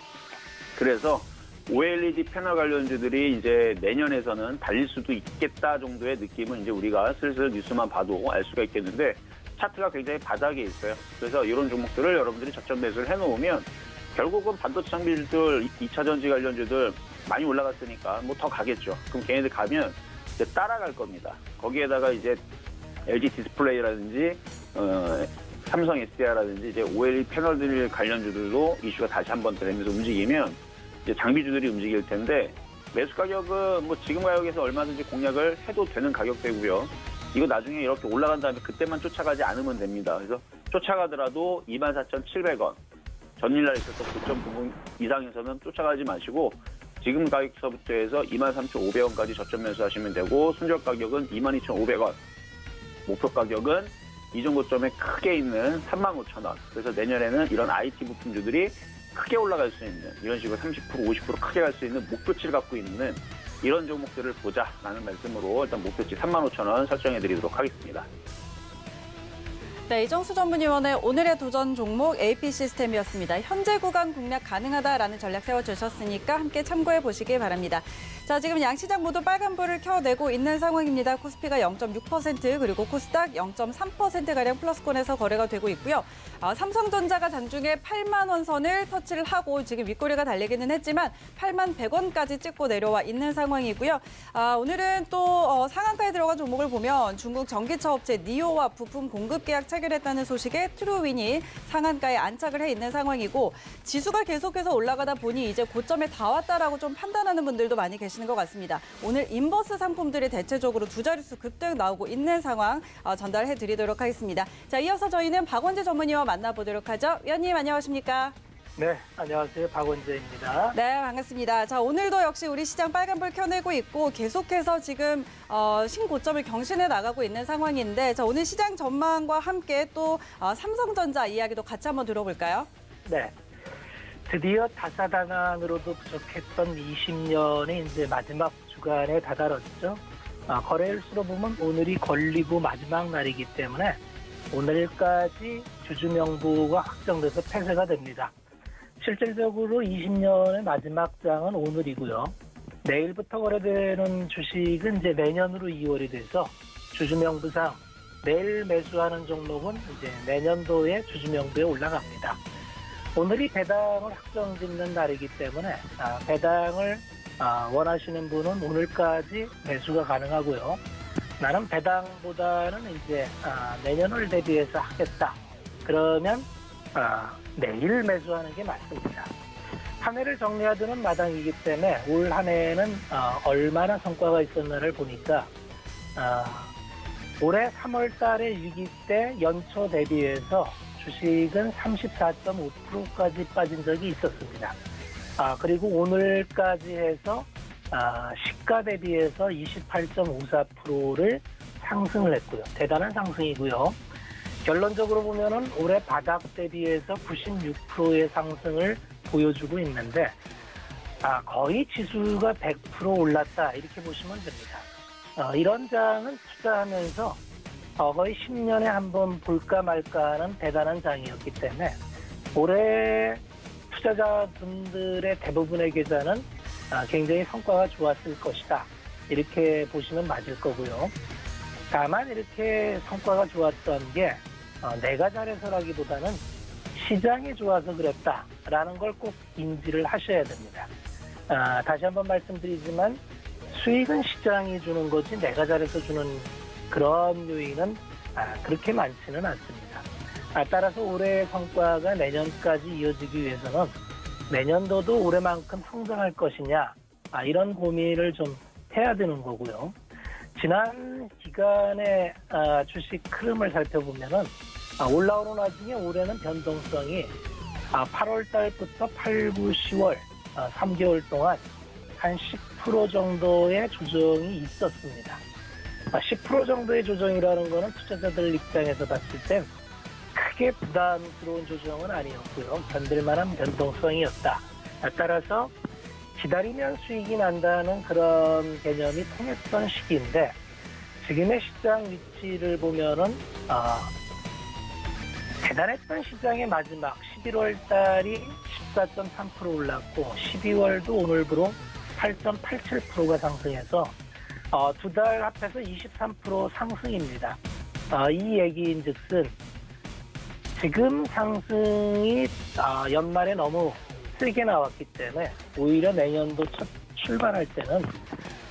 그래서 OLED 패널 관련주들이 이제 내년에서는 달릴 수도 있겠다 정도의 느낌은 이제 우리가 슬슬 뉴스만 봐도 알 수가 있겠는데, 차트가 굉장히 바닥에 있어요. 그래서 이런 종목들을 여러분들이 저점 매수를 해놓으면 결국은 반도체 장비주들, 2차전지 관련주들 많이 올라갔으니까 뭐 더 가겠죠. 그럼 걔네들 가면 이제 따라갈 겁니다. 거기에다가 이제 LG 디스플레이라든지 삼성 SDI라든지 이제 OLED 패널들 관련주들도 이슈가 다시 한번 되면서 움직이면 이제 장비주들이 움직일 텐데, 매수 가격은 뭐 지금 가격에서 얼마든지 공략을 해도 되는 가격대고요. 이거 나중에 이렇게 올라간 다음에 그때만 쫓아가지 않으면 됩니다. 그래서 쫓아가더라도 24,700원, 전일날 있었던 고점 부분 이상에서는 쫓아가지 마시고 지금 가격서부터 해서 23,500원까지 저점 매수하시면 되고, 순절 가격은 22,500원, 목표 가격은 이전 고점에 크게 있는 35,000원. 그래서 내년에는 이런 IT 부품주들이 크게 올라갈 수 있는, 이런 식으로 30%, 50% 크게 갈 수 있는 목표치를 갖고 있는 이런 종목들을 보자라는 말씀으로 일단 목표치 35,000원 설정해드리도록 하겠습니다. 네, 이정수 전문위원의 오늘의 도전 종목 AP 시스템이었습니다. 현재 구간 공략 가능하다라는 전략 세워주셨으니까 함께 참고해 보시기 바랍니다. 자, 지금 양시장 모두 빨간불을 켜내고 있는 상황입니다. 코스피가 0.6% 그리고 코스닥 0.3%가량 플러스권에서 거래가 되고 있고요. 삼성전자가 장중에 8만 원 선을 터치를 하고 지금 윗꼬리가 달리기는 했지만 8만 100원까지 찍고 내려와 있는 상황이고요. 오늘은 또 상한가에 들어간 종목을 보면 중국 전기차 업체 니오와 부품 공급 계약 체결했다는 소식에 트루윈이 상한가에 안착을 해 있는 상황이고, 지수가 계속해서 올라가다 보니 이제 고점에 다 왔다라고 좀 판단하는 분들도 많이 계시는 것 같습니다. 오늘 인버스 상품들이 대체적으로 두 자릿수 급등 나오고 있는 상황 전달해 드리도록 하겠습니다. 자, 이어서 저희는 박원재 전문위원 만나보도록 하죠. 위원님 안녕하십니까? 네, 안녕하세요. 박원재입니다. 네, 반갑습니다. 자, 오늘도 역시 우리 시장 빨간불 켜내고 있고 계속해서 지금 신고점을 경신해 나가고 있는 상황인데, 자, 오늘 시장 전망과 함께 또 삼성전자 이야기도 같이 한번 들어볼까요? 네, 드디어 다사다난으로도 부족했던 20년의 이제 마지막 주간에 다다랐죠. 거래일수로 보면 오늘이 권리부 마지막 날이기 때문에 오늘까지 주주명부가 확정돼서 폐쇄가 됩니다. 실질적으로 20년의 마지막 장은 오늘이고요. 내일부터 거래되는 주식은 이제 내년으로 2월이 돼서 주주명부상 내일 매수하는 종목은 이제 내년도에 주주명부에 올라갑니다. 오늘이 배당을 확정짓는 날이기 때문에 배당을 원하시는 분은 오늘까지 매수가 가능하고요. 나는 배당보다는 이제 내년을 대비해서 하겠다. 그러면 내일 매수하는 게 맞습니다. 한 해를 정리하드는 마당이기 때문에 올 한 해는 얼마나 성과가 있었나를 보니까 올해 3월 달에 위기 때 연초 대비해서 주식은 34.5%까지 빠진 적이 있었습니다. 그리고 오늘까지 해서 시가 대비해서 28.54%를 상승을 했고요. 대단한 상승이고요. 결론적으로 보면은 올해 바닥 대비해서 96%의 상승을 보여주고 있는데, 거의 지수가 100% 올랐다 이렇게 보시면 됩니다. 이런 장은 투자하면서 거의 10년에 한 번 볼까 말까 하는 대단한 장이었기 때문에 올해 투자자분들의 대부분의 계좌는 굉장히 성과가 좋았을 것이다. 이렇게 보시면 맞을 거고요. 다만 이렇게 성과가 좋았던 게 내가 잘해서라기보다는 시장이 좋아서 그랬다라는 걸 꼭 인지를 하셔야 됩니다. 다시 한번 말씀드리지만 수익은 시장이 주는 거지 내가 잘해서 주는 그런 요인은 그렇게 많지는 않습니다. 따라서 올해의 성과가 내년까지 이어지기 위해서는 내년도도 올해만큼 성장할 것이냐 이런 고민을 좀 해야 되는 거고요. 지난 기간의 주식 흐름을 살펴보면은 올라오는 와중에 올해는 변동성이 8월 달부터 8, 9, 10월 3개월 동안 한 10% 정도의 조정이 있었습니다. 10% 정도의 조정이라는 거는 투자자들 입장에서 봤을 땐 크게 부담스러운 조정은 아니었고요. 견딜만한 변동성이었다. 따라서 기다리면 수익이 난다는 그런 개념이 통했던 시기인데 지금의 시장 위치를 보면은 대단했던 시장의 마지막 11월 달이 14.3% 올랐고 12월도 오늘부로 8.87%가 상승해서 두 달 합해서 23% 상승입니다. 이 얘기인즉슨 지금 상승이 연말에 너무 세게 나왔기 때문에 오히려 내년도 첫 출발할 때는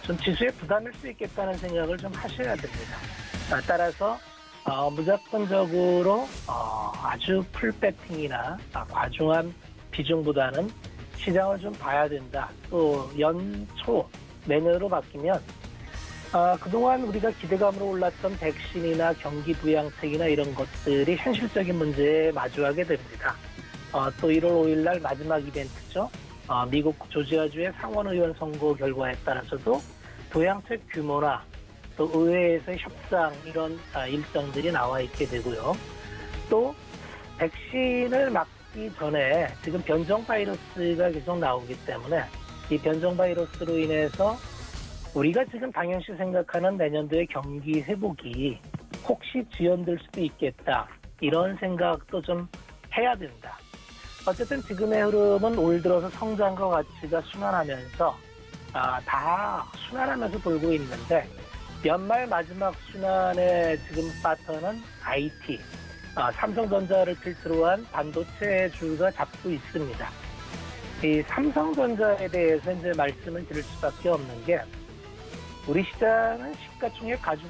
좀 지수에 부담일 수 있겠다는 생각을 좀 하셔야 됩니다. 따라서 무조건적으로 아주 풀배팅이나 과중한 비중보다는 시장을 좀 봐야 된다. 또 연초 내년으로 바뀌면 그동안 우리가 기대감으로 올랐던 백신이나 경기 부양책이나 이런 것들이 현실적인 문제에 마주하게 됩니다. 또 1월 5일 날 마지막 이벤트죠. 미국 조지아주의 상원의원 선거 결과에 따라서도 부양책 규모나 또 의회에서의 협상 이런 일정들이 나와 있게 되고요. 또 백신을 맞기 전에 지금 변종 바이러스가 계속 나오기 때문에 이 변종 바이러스로 인해서 우리가 지금 당연시 생각하는 내년도의 경기 회복이 혹시 지연될 수도 있겠다. 이런 생각도 좀 해야 된다. 어쨌든 지금의 흐름은 올 들어서 성장과 가치가 순환하면서 다 순환하면서 돌고 있는데 연말 마지막 순환의 지금 파트는 IT, 삼성전자를 필두로 한 반도체주가 잡고 있습니다. 이 삼성전자에 대해서 이제 말씀을 드릴 수밖에 없는 게 우리 시장은 시가총액 가중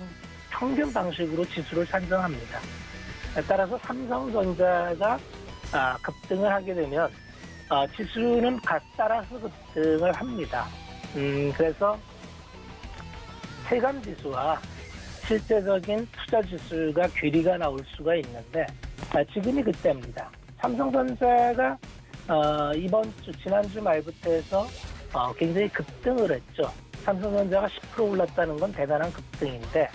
평균 방식으로 지수를 산정합니다. 따라서 삼성전자가 급등을 하게 되면 지수는 따라서 급등을 합니다. 그래서 체감지수와 실제적인 투자지수가 괴리가 나올 수가 있는데 지금이 그때입니다. 삼성전자가 지난주 말부터 해서 굉장히 급등을 했죠. 삼성전자가 10% 올랐다는 건 대단한 급등인데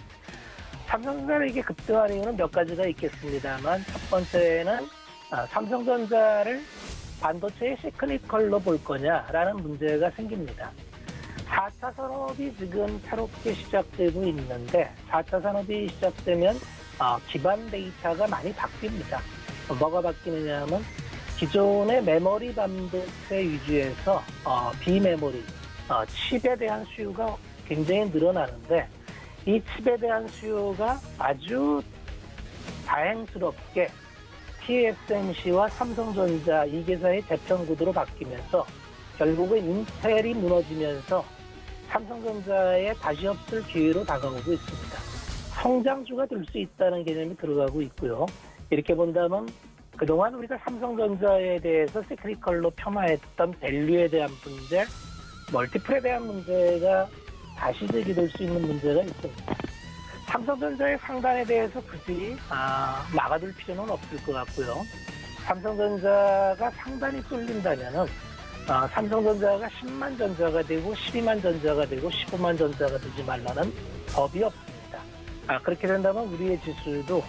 삼성전자가 이게 급등한 이유는 몇 가지가 있겠습니다만 첫 번째는 삼성전자를 반도체의 시크니컬로 볼 거냐라는 문제가 생깁니다. 4차 산업이 지금 새롭게 시작되고 있는데 4차 산업이 시작되면 기반 데이터가 많이 바뀝니다. 뭐가 바뀌느냐 하면 기존의 메모리 반도체 위주에서 비메모리, 칩에 대한 수요가 굉장히 늘어나는데 이 칩에 대한 수요가 아주 다행스럽게 TSMC와 삼성전자 이 개사의 재편 구도로 바뀌면서 결국은 인텔이 무너지면서 삼성전자에 다시 없을 기회로 다가오고 있습니다. 성장주가 될 수 있다는 개념이 들어가고 있고요. 이렇게 본다면 그동안 우리가 삼성전자에 대해서 시크니컬로 폄하했던 밸류에 대한 문제, 멀티플에 대한 문제가 다시 제기될 수 있는 문제가 있습니다. 삼성전자의 상단에 대해서 굳이 막아둘 필요는 없을 것 같고요. 삼성전자가 상단이 뚫린다면은 삼성전자가 10만 전자가 되고 12만 전자가 되고 15만 전자가 되지 말라는 법이 없습니다. 그렇게 된다면 우리의 지수도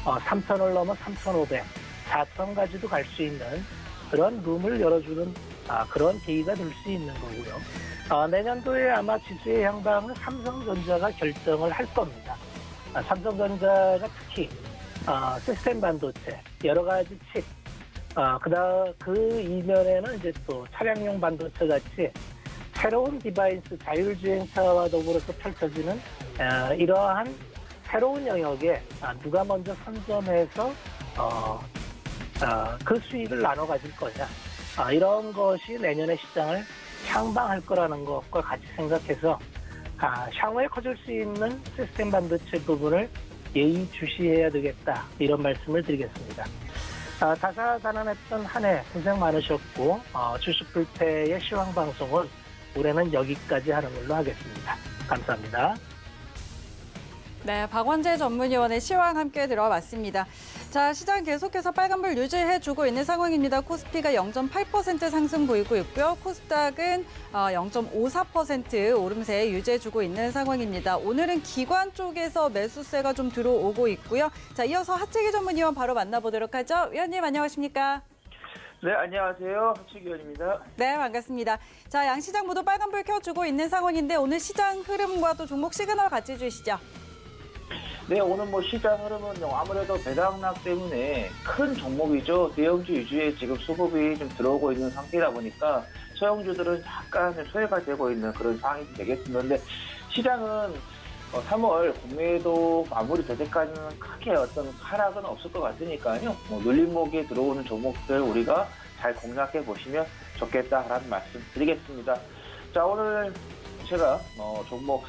3,000을 넘어 3,500, 4,000까지도 갈 수 있는 그런 룸을 열어주는 그런 계기가 될 수 있는 거고요. 내년도에 아마 지수의 향방은 삼성전자가 결정을 할 겁니다. 삼성전자가 특히 시스템 반도체, 여러 가지 칩, 그 이면에는 이제 또 차량용 반도체 같이 새로운 디바이스, 자율주행차와 더불어서 펼쳐지는 이러한 새로운 영역에 누가 먼저 선점해서 그 수익을 나눠 가질 거냐, 이런 것이 내년의 시장을 향방할 거라는 것과 같이 생각해서 향후에 커질 수 있는 시스템 반도체 부분을 예의주시해야 되겠다, 이런 말씀을 드리겠습니다. 다사다난했던 한 해 고생 많으셨고, 주식 불패의 시황방송은 올해는 여기까지 하는 걸로 하겠습니다. 감사합니다. 네, 박원재 전문위원의 시황 함께 들어봤습니다. 자, 시장 계속해서 빨간불 유지해주고 있는 상황입니다. 코스피가 0.8% 상승 보이고 있고요. 코스닥은 0.54% 오름세 유지해주고 있는 상황입니다. 오늘은 기관 쪽에서 매수세가 좀 들어오고 있고요. 자, 이어서 하채기 전문위원 바로 만나보도록 하죠. 위원님 안녕하십니까? 네, 안녕하세요. 하채기 의원입니다. 네, 반갑습니다. 자, 양시장 모두 빨간불 켜주고 있는 상황인데 오늘 시장 흐름과 또 종목 시그널 같이 주시죠. 네, 오늘 시장 흐름은 아무래도 배당락 때문에 큰 종목이죠. 대형주 위주의 지금 수급이 좀 들어오고 있는 상태다 보니까 소형주들은 약간 소외가 되고 있는 그런 상황이 되겠습니다. 근데 시장은 3월 공매도 마무리될 때까지는 크게 어떤 하락은 없을 것 같으니까요. 눌림목에 들어오는 종목들 우리가 잘 공략해 보시면 좋겠다라는 말씀 드리겠습니다. 자, 오늘 제가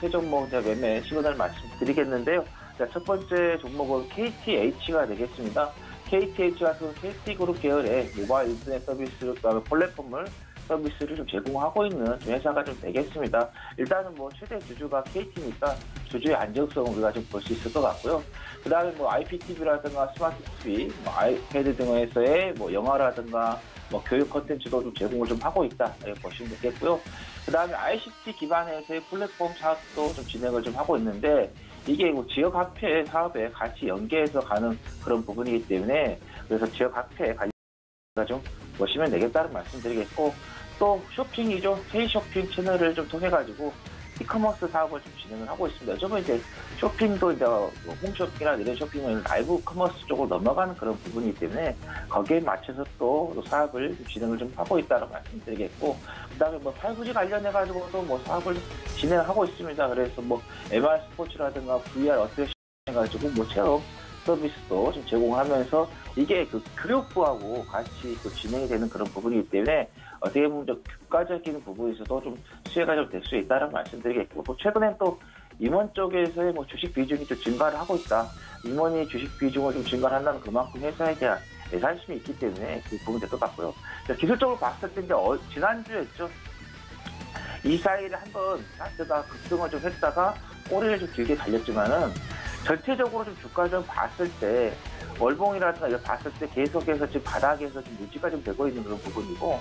세 종목 매매 시그널 말씀드리겠는데요. 자, 첫 번째 종목은 KTH가 되겠습니다. KTH 같은 KT그룹 계열의 모바일 인터넷 서비스, 그다음에 플랫폼을 서비스를 좀 제공하고 있는 회사가 좀 되겠습니다. 일단은 최대 주주가 KT니까 주주의 안정성을 우리가 좀 볼 수 있을 것 같고요. 그 다음에 IPTV라든가 스마트 TV, 아이패드 등에서의 영화라든가 교육 컨텐츠도 좀 제공을 좀 하고 있다, 이렇게 보시면 되겠고요. 그 다음에 ICT 기반에서의 플랫폼 사업도 좀 진행을 좀 하고 있는데, 이게 지역 화폐 사업에 같이 연계해서 가는 그런 부분이기 때문에, 그래서 지역 화폐 관련 좀 보시면 되겠다는 말씀드리겠고, 또 쇼핑이죠. K-쇼핑 채널을 좀 통해가지고 이커머스 사업을 좀 진행을 하고 있습니다. 요즘은 이제 쇼핑도 이제 홈쇼핑이나 이런 쇼핑은 라이브 커머스 쪽으로 넘어가는 그런 부분이기 때문에 거기에 맞춰서 또 사업을 진행을 좀 하고 있다는 말씀드리겠고, 그다음에 8G 관련해가지고도 사업을 진행하고 있습니다. 그래서 MR 스포츠라든가 VR 어트랙션 해가지고 체험 서비스도 좀 제공하면서 이게 교육부하고 같이 또 진행이 되는 그런 부분이기 때문에 어떻게 보면 좀 국가적인 부분에서도 좀 수혜가 좀 될 수 있다는 말씀드리겠고, 또 최근엔 또 임원 쪽에서의 주식 비중이 좀 증가를 하고 있다. 임원이 주식 비중을 좀 증가를 한다는 그만큼 회사에 대한 애사심이 있기 때문에 그 부분이 될 것 같고요. 기술적으로 봤을 때 이제 지난주였죠. 2, 4일에 한번 차트가 급등을 좀 했다가 꼬리를 좀 길게 달렸지만은 전체적으로 좀 주가 좀 봤을 때 월봉이라든가 이거 봤을 때 계속해서 지금 바닥에서 좀 유지가 좀 되고 있는 그런 부분이고,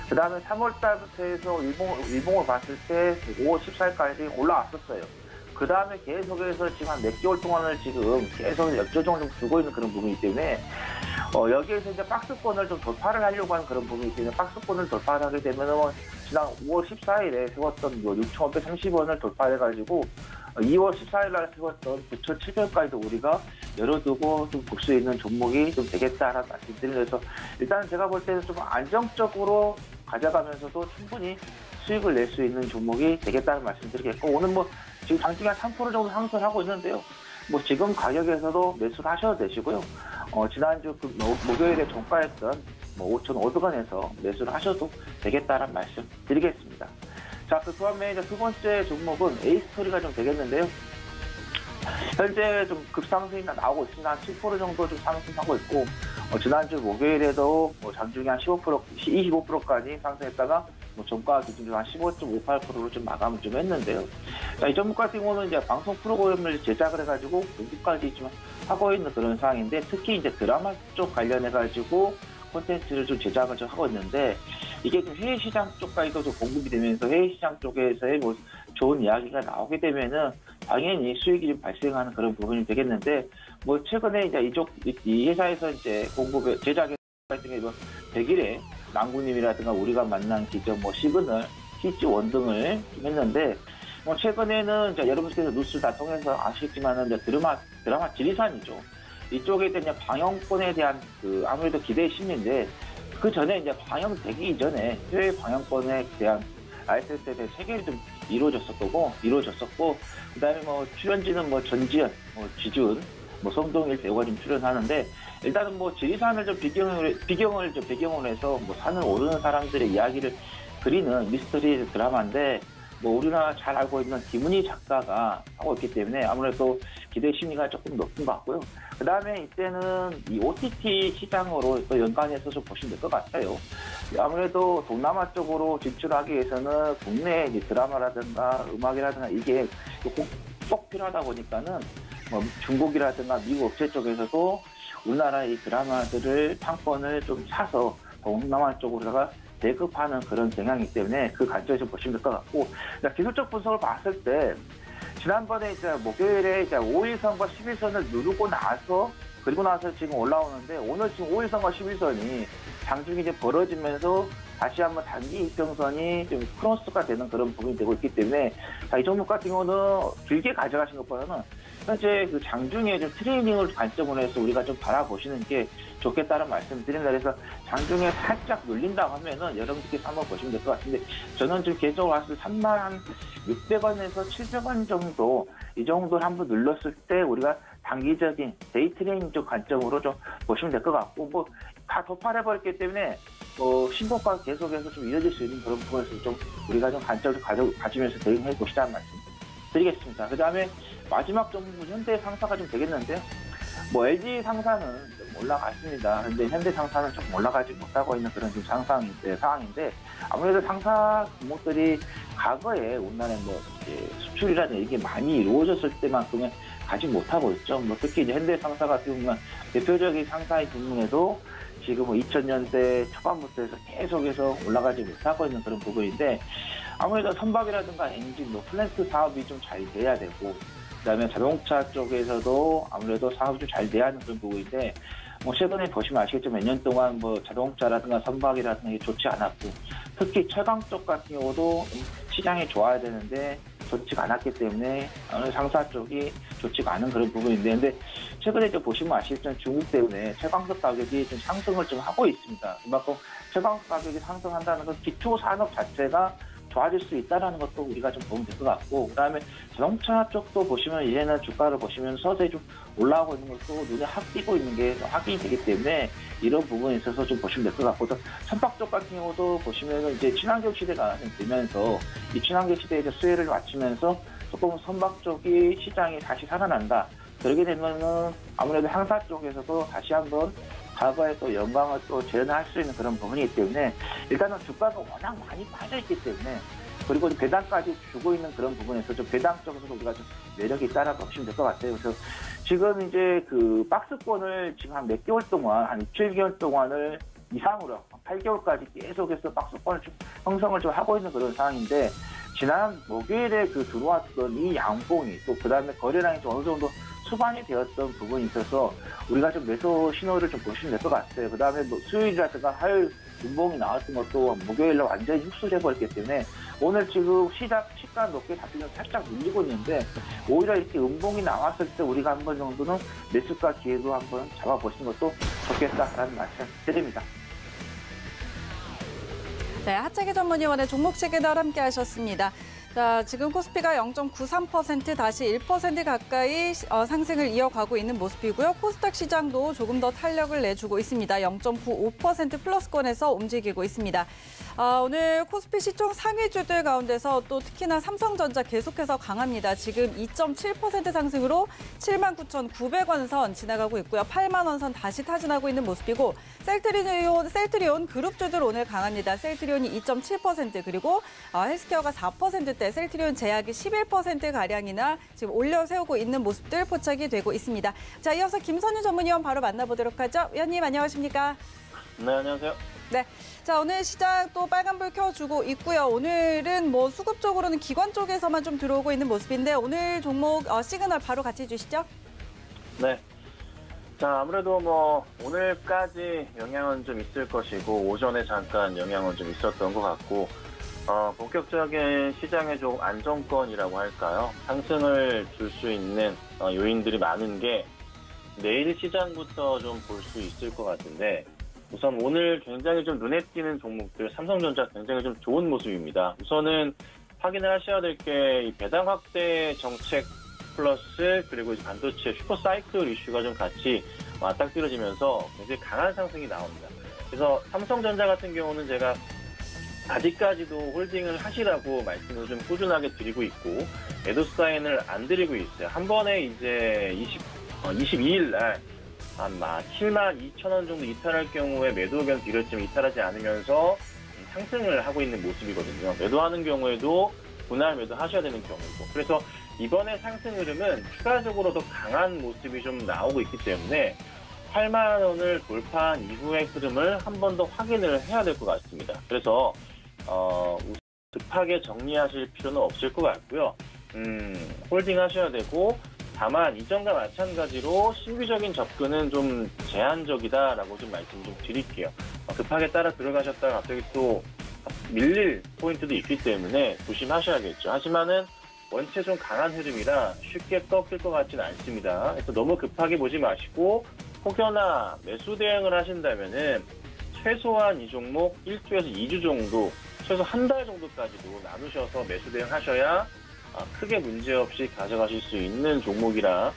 그 다음에 3월 달부터 해서 일봉을 봤을 때 5월 14일까지 올라왔었어요. 그 다음에 계속해서 지금 한 몇 개월 동안을 지금 계속 역조정을 좀 주고 있는 그런 부분이기 때문에 여기에서 이제 박스권을 좀 돌파를 하려고 하는 그런 부분이기 때문에 박스권을 돌파를 하게 되면은 지난 5월 14일에 세웠던 6,530원을 돌파해가지고 2월 14일 날 세웠던 9,700원까지도 우리가 열어두고 좀 볼 수 있는 종목이 좀 되겠다라는 말씀드리면서, 일단 제가 볼 때는 좀 안정적으로 가져가면서도 충분히 수익을 낼 수 있는 종목이 되겠다는 말씀드리겠고, 오늘 지금 장중에 한 3% 정도 상승을 하고 있는데요. 지금 가격에서도 매수를 하셔도 되시고요. 지난주 목요일에 종가였던 5,500원에서 매수를 하셔도 되겠다는 말씀 드리겠습니다. 자, 그 다음에 이제 두 번째 종목은 A스토리가 좀 되겠는데요. 현재 좀 급상승이 나오고 있습니다. 한 7% 정도 좀 상승하고 있고, 지난주 목요일에도 장중에 한 25%까지 상승했다가 종가 기준으로 한 15.58%로 좀 마감을 좀 했는데요. 자, 이 종목 같은 경우는 이제 방송 프로그램을 제작을 해가지고 공부까지 좀 하고 있는 그런 상황인데, 특히 이제 드라마 쪽 관련해가지고 콘텐츠를 좀 제작을 좀 하고 있는데, 이게 좀 해외 시장 쪽까지도 좀 공급이 되면서 해외 시장 쪽에서의 좋은 이야기가 나오게 되면은 당연히 수익이 좀 발생하는 그런 부분이 되겠는데, 최근에 이제 이 회사에서 이제 공급 제작에 같은 경우 100일에 남구님이라든가 우리가 만난 기적 시그널, TG1 등을 좀 했는데, 뭐 최근에는 이제 여러분께서 뉴스 다 통해서 아시겠지만은 이제 드라마 지리산이죠. 이쪽에 대한 방영권에 대한 그 아무래도 기대 심리인데 그 전에 이제 방영되기 이전에 해외 방영권에 대한 라이센스에 대한 체결이 좀 이루어졌었고 그다음에 뭐 출연진은 뭐 전지현, 뭐 지준, 뭐 성동일 배우가 좀 출연하는데 일단은 뭐 지리산을 좀 배경으로 해서 뭐 산을 오르는 사람들의 이야기를 그리는 미스터리 드라마인데 뭐 우리나라 잘 알고 있는 김은희 작가가 하고 있기 때문에 아무래도 기대 심리가 조금 높은 것 같고요. 그 다음에 이때는 이 OTT 시장으로 또 연관해서 좀 보시면 될 것 같아요. 아무래도 동남아 쪽으로 진출하기 위해서는 국내 드라마라든가 음악이라든가 이게 꼭 필요하다 보니까는 뭐 중국이라든가 미국 업체 쪽에서도 우리나라의 이 드라마들을 판권을 좀 사서 동남아 쪽으로다가 대급하는 그런 경향이기 때문에 그 관점에서 보시면 될 것 같고 기술적 분석을 봤을 때 지난번에 이제 목요일에 이제 5일선과 11선을 누르고 나서 그리고 나서 지금 올라오는데 오늘 지금 5일선과 11선이 장중이 이제 벌어지면서 다시 한번 단기 이평선이 좀 크로스가 되는 그런 부분이 되고 있기 때문에 이 종목 같은 경우는 길게 가져가신 것보다는 현재 그 장중에 좀 트레이닝을 관점으로 해서 우리가 좀 바라보시는 게 좋겠다는 말씀을 드립니다. 그래서 장중에 살짝 눌린다고 하면은 여러분들께서 한번 보시면 될 것 같은데 저는 지금 개인적으로 봤을 때 3600원에서 700원 정도 이 정도를 한번 눌렀을 때 우리가 단기적인 데이 트레이닝 쪽 관점으로 좀 보시면 될 것 같고 뭐 다 도파해버렸기 때문에 신고가 계속해서 좀 이어질 수 있는 그런 부분에서 좀 우리가 좀 관점을 가지면서 대응해 보시자는 말씀 드리겠습니다. 그 다음에 마지막 종목은 현대 상사가 좀 되겠는데요. 뭐 LG 상사는 좀 올라갔습니다. 그런데 현대 상사는 조금 올라가지 못하고 있는 그런 좀 상황인데 아무래도 상사 종목들이 과거에 우리나라에 뭐 수출이라든가 이게 많이 이루어졌을 때만큼은 가지 못하고 있죠. 뭐 특히 이제 현대 상사 같은 경우는 대표적인 상사의 부분에도 지금 2000년대 초반부터 해서 계속해서 올라가지 못하고 있는 그런 부분인데 아무래도 선박이라든가 엔진, 뭐 플랜트 사업이 좀 잘 돼야 되고 그다음에 자동차 쪽에서도 아무래도 사업이 좀 잘 돼야 하는 그런 부분인데 뭐 최근에 보시면 아시겠지만 몇 년 동안 뭐 자동차라든가 선박이라든가 이게 좋지 않았고 특히 철강 쪽 같은 경우도 시장이 좋아야 되는데 좋지가 않았기 때문에 어느 상사 쪽이 좋지가 않은 그런 부분인데 근데 최근에 좀 보시면 아시겠지만 중국 때문에 철강석 가격이 좀 상승을 좀 하고 있습니다. 그만큼 철강석 가격이 상승한다는 건 기초 산업 자체가 좋아질 수 있다는 것도 우리가 좀 보면 될 것 같고 그다음에 자동차 쪽도 보시면 이제는 주가를 보시면 서서히 좀 올라오고 있는 것도 눈에 확 띄고 있는 게 확인이 되기 때문에 이런 부분에 있어서 좀 보시면 될 것 같고 또 선박 쪽 같은 경우도 보시면 이제 친환경 시대가 되면서 이 친환경 시대에 수혜를 맞추면서 조금 선박 쪽이 시장이 다시 살아난다. 그러게 되면은 아무래도 항사 쪽에서도 다시 한번 과거에 또 영광을 또 재현할 수 있는 그런 부분이기 때문에 일단은 주가가 워낙 많이 빠져있기 때문에 그리고 배당까지 주고 있는 그런 부분에서 좀 배당 쪽에서도 우리가 좀 매력이 있다라고 보시면 될 것 같아요. 그래서 지금 이제 그 박스권을 지금 한 몇 개월 동안 한 6, 7개월 동안을 이상으로 8개월까지 계속해서 박스권을 좀 형성을 좀 하고 있는 그런 상황인데 지난 목요일에 그 들어왔던 이 양봉이 또 그다음에 거래량이 좀 어느 정도 수반이 되었던 부분이 있어서 우리가 좀 매수 신호를 좀 보시면 될 것 같아요. 그 다음에 뭐 수요일이라든가 화요일 음봉이 나왔던 것도 목요일날 완전히 흡수돼버렸기 때문에 오늘 지금 시가 높게 다시 살짝 밀리고 있는데 오히려 이렇게 음봉이 나왔을 때 우리가 한 번 정도는 매수가 기회도 한번 잡아보시는 것도 좋겠다라는 말씀 드립니다. 네, 하채기 전문위원의 종목 시그널 함께 하셨습니다. 자, 지금 코스피가 0.93% 다시 1% 가까이 상승을 이어가고 있는 모습이고요. 코스닥 시장도 조금 더 탄력을 내주고 있습니다. 0.95% 플러스권에서 움직이고 있습니다. 오늘 코스피 시총 상위주들 가운데서 또 특히나 삼성전자 계속해서 강합니다. 지금 2.7% 상승으로 79,900원 선 지나가고 있고요. 8만 원 선 다시 타진하고 있는 모습이고 셀트리온 그룹주들 오늘 강합니다. 셀트리온이 2.7% 그리고 헬스케어가 4%대 셀트리온 제약이 11%가량이나 지금 올려세우고 있는 모습들 포착이 되고 있습니다. 자, 이어서 김선유 전문위원 바로 만나보도록 하죠. 위원님 안녕하십니까? 네, 안녕하세요. 네. 자, 오늘 시장 또 빨간불 켜주고 있고요. 오늘은 뭐 수급 쪽으로는 기관 쪽에서만 좀 들어오고 있는 모습인데 오늘 종목 시그널 바로 같이 주시죠. 네. 자, 아무래도 뭐 오늘까지 영향은 좀 있을 것이고 오전에 잠깐 영향은 좀 있었던 것 같고 본격적인 시장의 좀 안정권이라고 할까요? 상승을 줄 수 있는 요인들이 많은 게 내일 시장부터 좀 볼 수 있을 것 같은데, 우선 오늘 굉장히 좀 눈에 띄는 종목들, 삼성전자 굉장히 좀 좋은 모습입니다. 우선은 확인을 하셔야 될 게 배당 확대 정책 플러스 그리고 이제 반도체 슈퍼사이클 이슈가 좀 같이 맞닥뜨려지면서 굉장히 강한 상승이 나옵니다. 그래서 삼성전자 같은 경우는 제가 아직까지도 홀딩을 하시라고 말씀을 좀 꾸준하게 드리고 있고, 매도 사인을 안 드리고 있어요. 한 번에 이제 22일 날 아마 72,000원 정도 이탈할 경우에 매도 의견 드렸지만 이탈하지 않으면서 상승을 하고 있는 모습이거든요. 매도하는 경우에도 분할 매도 하셔야 되는 경우고, 그래서 이번에 상승 흐름은 추가적으로 더 강한 모습이 좀 나오고 있기 때문에 8만 원을 돌파한 이후의 흐름을 한 번 더 확인을 해야 될 것 같습니다. 그래서 급하게 정리하실 필요는 없을 것 같고요. 홀딩 하셔야 되고, 다만 이전과 마찬가지로 신규적인 접근은 좀 제한적이다라고 좀 말씀 좀 드릴게요. 급하게 따라 들어가셨다가 갑자기 또 밀릴 포인트도 있기 때문에 조심하셔야겠죠. 하지만은 원체 좀 강한 흐름이라 쉽게 꺾일 것 같지는 않습니다. 그래서 너무 급하게 보지 마시고, 혹여나 매수 대응을 하신다면은 최소한 이 종목 1주에서 2주 정도, 최소 한 달 정도까지도 나누셔서 매수 대응하셔야 크게 문제없이 가져가실 수 있는 종목이라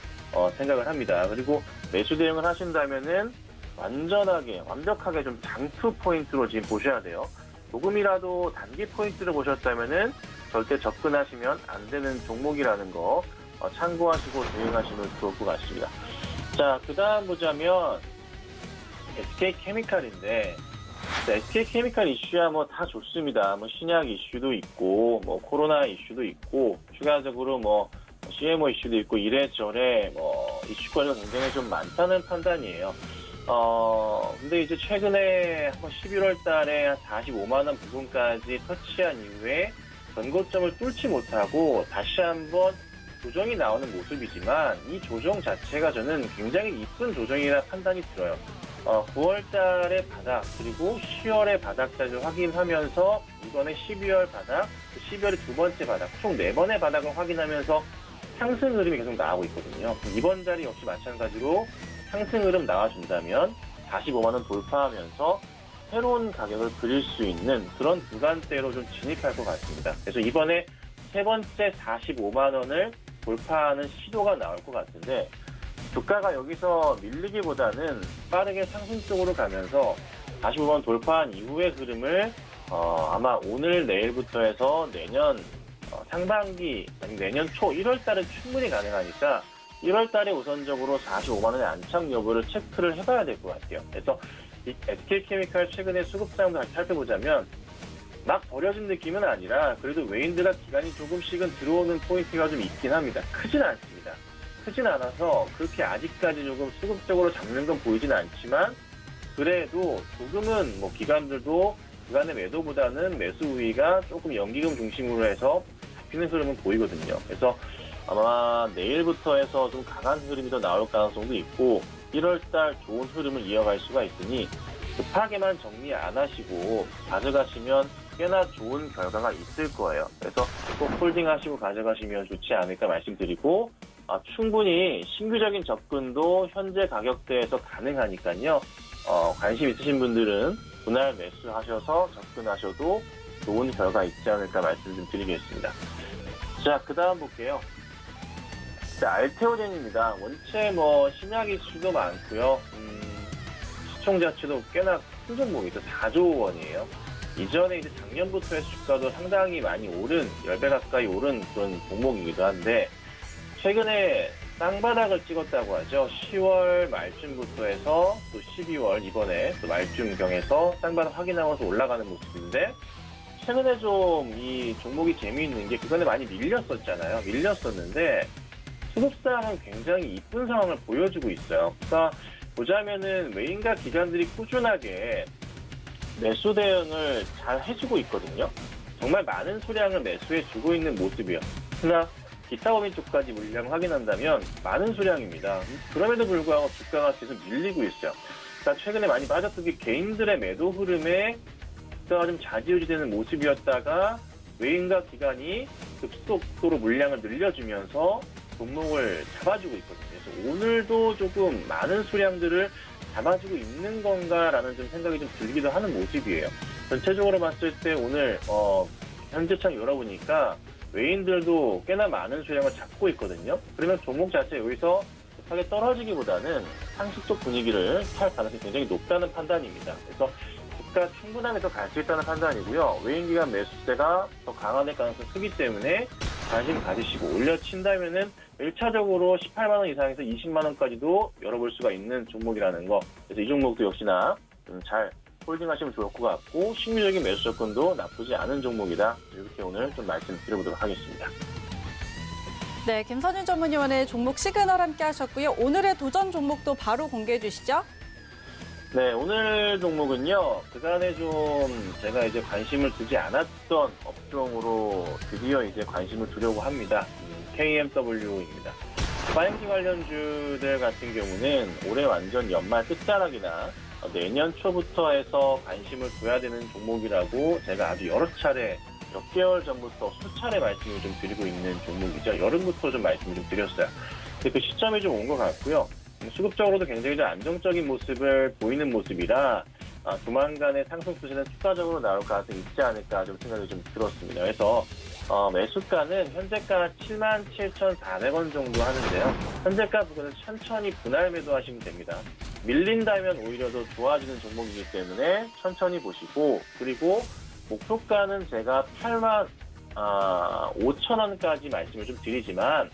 생각을 합니다. 그리고 매수 대응을 하신다면은 완벽하게 좀 장투 포인트로 지금 보셔야 돼요. 조금이라도 단기 포인트를 보셨다면은 절대 접근하시면 안 되는 종목이라는 거 참고하시고 대응하시면 좋을 것 같습니다. 자, 그 다음 보자면 SK케미칼인데, SK케미칼 이슈야 뭐 다 좋습니다. 뭐 신약 이슈도 있고, 뭐 코로나 이슈도 있고, 추가적으로 뭐 CMO 이슈도 있고, 이래저래 뭐 이슈거리가 굉장히 좀 많다는 판단이에요. 근데 이제 최근에 한번 11월 달에 45만 원 부분까지 터치한 이후에 전고점을 뚫지 못하고 다시 한번 조정이 나오는 모습이지만, 이 조정 자체가 저는 굉장히 이쁜 조정이라 판단이 들어요. 9월 달의 바닥, 그리고 10월의 바닥까지 확인하면서 이번에 12월 바닥, 12월의 두 번째 바닥, 총 4번의 바닥을 확인하면서 상승 흐름이 계속 나오고 있거든요. 이번 자리 역시 마찬가지로 상승 흐름 나와준다면 45만 원 돌파하면서 새로운 가격을 그릴 수 있는 그런 구간대로 좀 진입할 것 같습니다. 그래서 이번에 세 번째 45만 원을 돌파하는 시도가 나올 것 같은데, 주가가 여기서 밀리기보다는 빠르게 상승 쪽으로 가면서 45만 돌파한 이후의 흐름을 아마 오늘 내일부터 해서 내년 상반기 아니면 내년 초 1월 달에 충분히 가능하니까 1월 달에 우선적으로 45만 원의 안착 여부를 체크를 해봐야 될 것 같아요. 그래서 이 SK케미칼 최근에 수급상도 다시 살펴보자면 막 버려진 느낌은 아니라 그래도 외인들과 기관이 조금씩은 들어오는 포인트가 좀 있긴 합니다. 크진 않습니다. 크진 않아서 그렇게 아직까지 조금 수급적으로 잡는 건 보이진 않지만, 그래도 조금은 뭐 기관들도 기관의 매도보다는 매수 우위가 조금 연기금 중심으로 해서 잡히는 흐름은 보이거든요. 그래서 아마 내일부터 해서 좀 강한 흐름이 더 나올 가능성도 있고, 1월달 좋은 흐름을 이어갈 수가 있으니 급하게만 정리 안 하시고 가져가시면 꽤나 좋은 결과가 있을 거예요. 그래서 꼭 홀딩하시고 가져가시면 좋지 않을까 말씀드리고, 충분히 신규적인 접근도 현재 가격대에서 가능하니까요. 관심 있으신 분들은 분할 매수하셔서 접근하셔도 좋은 결과 있지 않을까 말씀 좀 드리겠습니다. 자, 그 다음 볼게요. 자, 알테오젠입니다. 원체 뭐 신약 이슈도 많고요. 시총 자체도 꽤나 큰 종목이죠. 4조 원이에요. 이전에 이제 작년부터 해서 주가도 상당히 많이 오른, 10배 가까이 오른 그런 종목이기도 한데, 최근에 쌍바닥을 찍었다고 하죠. 10월 말쯤부터 해서 또 12월 이번에 또 말쯤경에서 쌍바닥 확인하면서 올라가는 모습인데, 최근에 좀 이 종목이 재미있는 게 그전에 많이 밀렸었잖아요. 밀렸었는데 수급상은 굉장히 이쁜 상황을 보여주고 있어요. 그러니까 보자면은 외인과 기관들이 꾸준하게 매수 대응을 잘 해주고 있거든요. 정말 많은 수량을 매수해주고 있는 모습이에요. 그러나 기타 법인 쪽까지 물량 확인한다면 많은 수량입니다. 그럼에도 불구하고 주가가 계속 밀리고 있어요. 그러니까 최근에 많이 빠졌던 게 개인들의 매도 흐름에 주가가 좀 좌지우지되는 모습이었다가 외인과 기관이 급속도로 물량을 늘려주면서 종목을 잡아주고 있거든요. 그래서 오늘도 조금 많은 수량들을 잡아주고 있는 건가라는 좀 생각이 좀 들기도 하는 모습이에요. 전체적으로 봤을 때 오늘 현재창 열어보니까 외인들도 꽤나 많은 수량을 잡고 있거든요. 그러면 종목 자체 여기서 급하게 떨어지기보다는 상식적 분위기를 탈 가능성이 굉장히 높다는 판단입니다. 그래서 주가 충분하게 더 갈 수 있다는 판단이고요. 외인기관 매수세가 더 강화될 가능성이 크기 때문에 관심 가지시고 올려친다면은 1차적으로 18만 원 이상에서 20만 원까지도 열어볼 수가 있는 종목이라는 거. 그래서 이 종목도 역시나 좀 잘 홀딩하시면 좋을 것 같고 심리적인 매수 접근도 나쁘지 않은 종목이다. 이렇게 오늘 좀 말씀드려보도록 하겠습니다. 네, 김선윤 전문위원의 종목 시그널 함께 하셨고요. 오늘의 도전 종목도 바로 공개해 주시죠. 네, 오늘 종목은요, 그간에 좀 제가 이제 관심을 두지 않았던 업종으로 드디어 이제 관심을 두려고 합니다. KMW입니다. 파행지 관련주들 같은 경우는 올해 완전 연말 끝자락이나 내년 초부터 해서 관심을 둬야 되는 종목이라고 제가 아주 여러 차례, 몇 개월 전부터 수차례 말씀을 좀 드리고 있는 종목이죠. 여름부터 좀 말씀을 좀 드렸어요. 근데 그 시점이 좀 온 것 같고요. 수급적으로도 굉장히 좀 안정적인 모습을 보이는 모습이라 조만간의 상승 추세는 추가적으로 나올 가능성이 있지 않을까 좀 생각이 좀 들었습니다. 그래서 매수가는 현재가 77,400원 정도 하는데요. 현재가 부분은 천천히 분할 매도하시면 됩니다. 밀린다면 오히려 더 좋아지는 종목이기 때문에 천천히 보시고, 그리고 목표가는 제가 85,000원까지 말씀을 좀 드리지만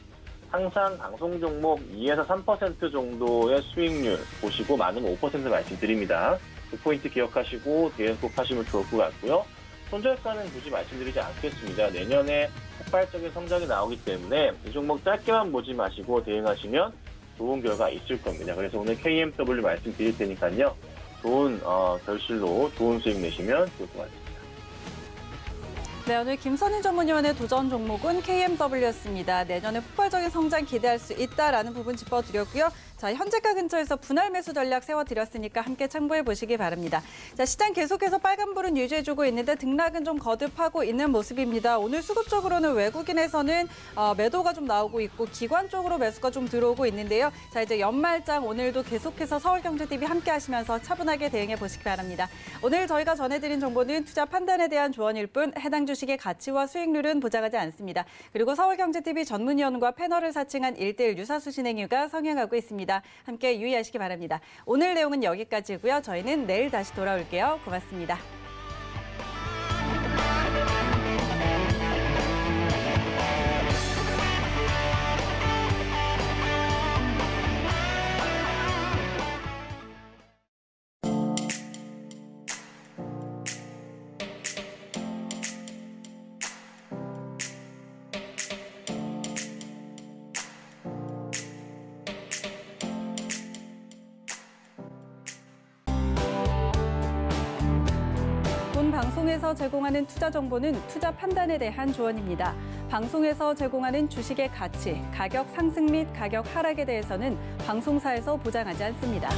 항상 방송 종목 2에서 3% 정도의 수익률 보시고 많으면 5% 말씀드립니다. 그 포인트 기억하시고 대응꼭 하시면 좋을 것 같고요. 손절가는 굳이 말씀드리지 않겠습니다. 내년에 폭발적인 성장이 나오기 때문에 이 종목 짧게만 보지 마시고 대응하시면 좋은 결과 있을 겁니다. 그래서 오늘 KMW 말씀드릴 테니까요. 좋은 결실로 좋은 수익 내시면 좋을 것 같습니다. 네, 오늘 김선윤 전문위원의 도전 종목은 KMW였습니다. 내년에 폭발적인 성장 기대할 수 있다라는 부분 짚어드렸고요. 자, 현재가 근처에서 분할 매수 전략 세워드렸으니까 함께 참고해 보시기 바랍니다. 자, 시장 계속해서 빨간불은 유지해주고 있는데 등락은 좀 거듭하고 있는 모습입니다. 오늘 수급적으로는 외국인에서는 매도가 좀 나오고 있고 기관 쪽으로 매수가 좀 들어오고 있는데요. 자, 이제 연말장 오늘도 계속해서 서울경제TV 함께 하시면서 차분하게 대응해 보시기 바랍니다. 오늘 저희가 전해드린 정보는 투자 판단에 대한 조언일 뿐 해당 주식의 가치와 수익률은 보장하지 않습니다. 그리고 서울경제TV 전문위원과 패널을 사칭한 1:1 유사수 진행 이유가 성행하고 있습니다. 함께 유의하시기 바랍니다. 오늘 내용은 여기까지고요. 저희는 내일 다시 돌아올게요. 고맙습니다. 본 방송에서 제공하는 투자 정보는 투자 판단에 대한 조언입니다. 방송에서 제공하는 주식의 가치, 가격 상승 및 가격 하락에 대해서는 방송사에서 보장하지 않습니다.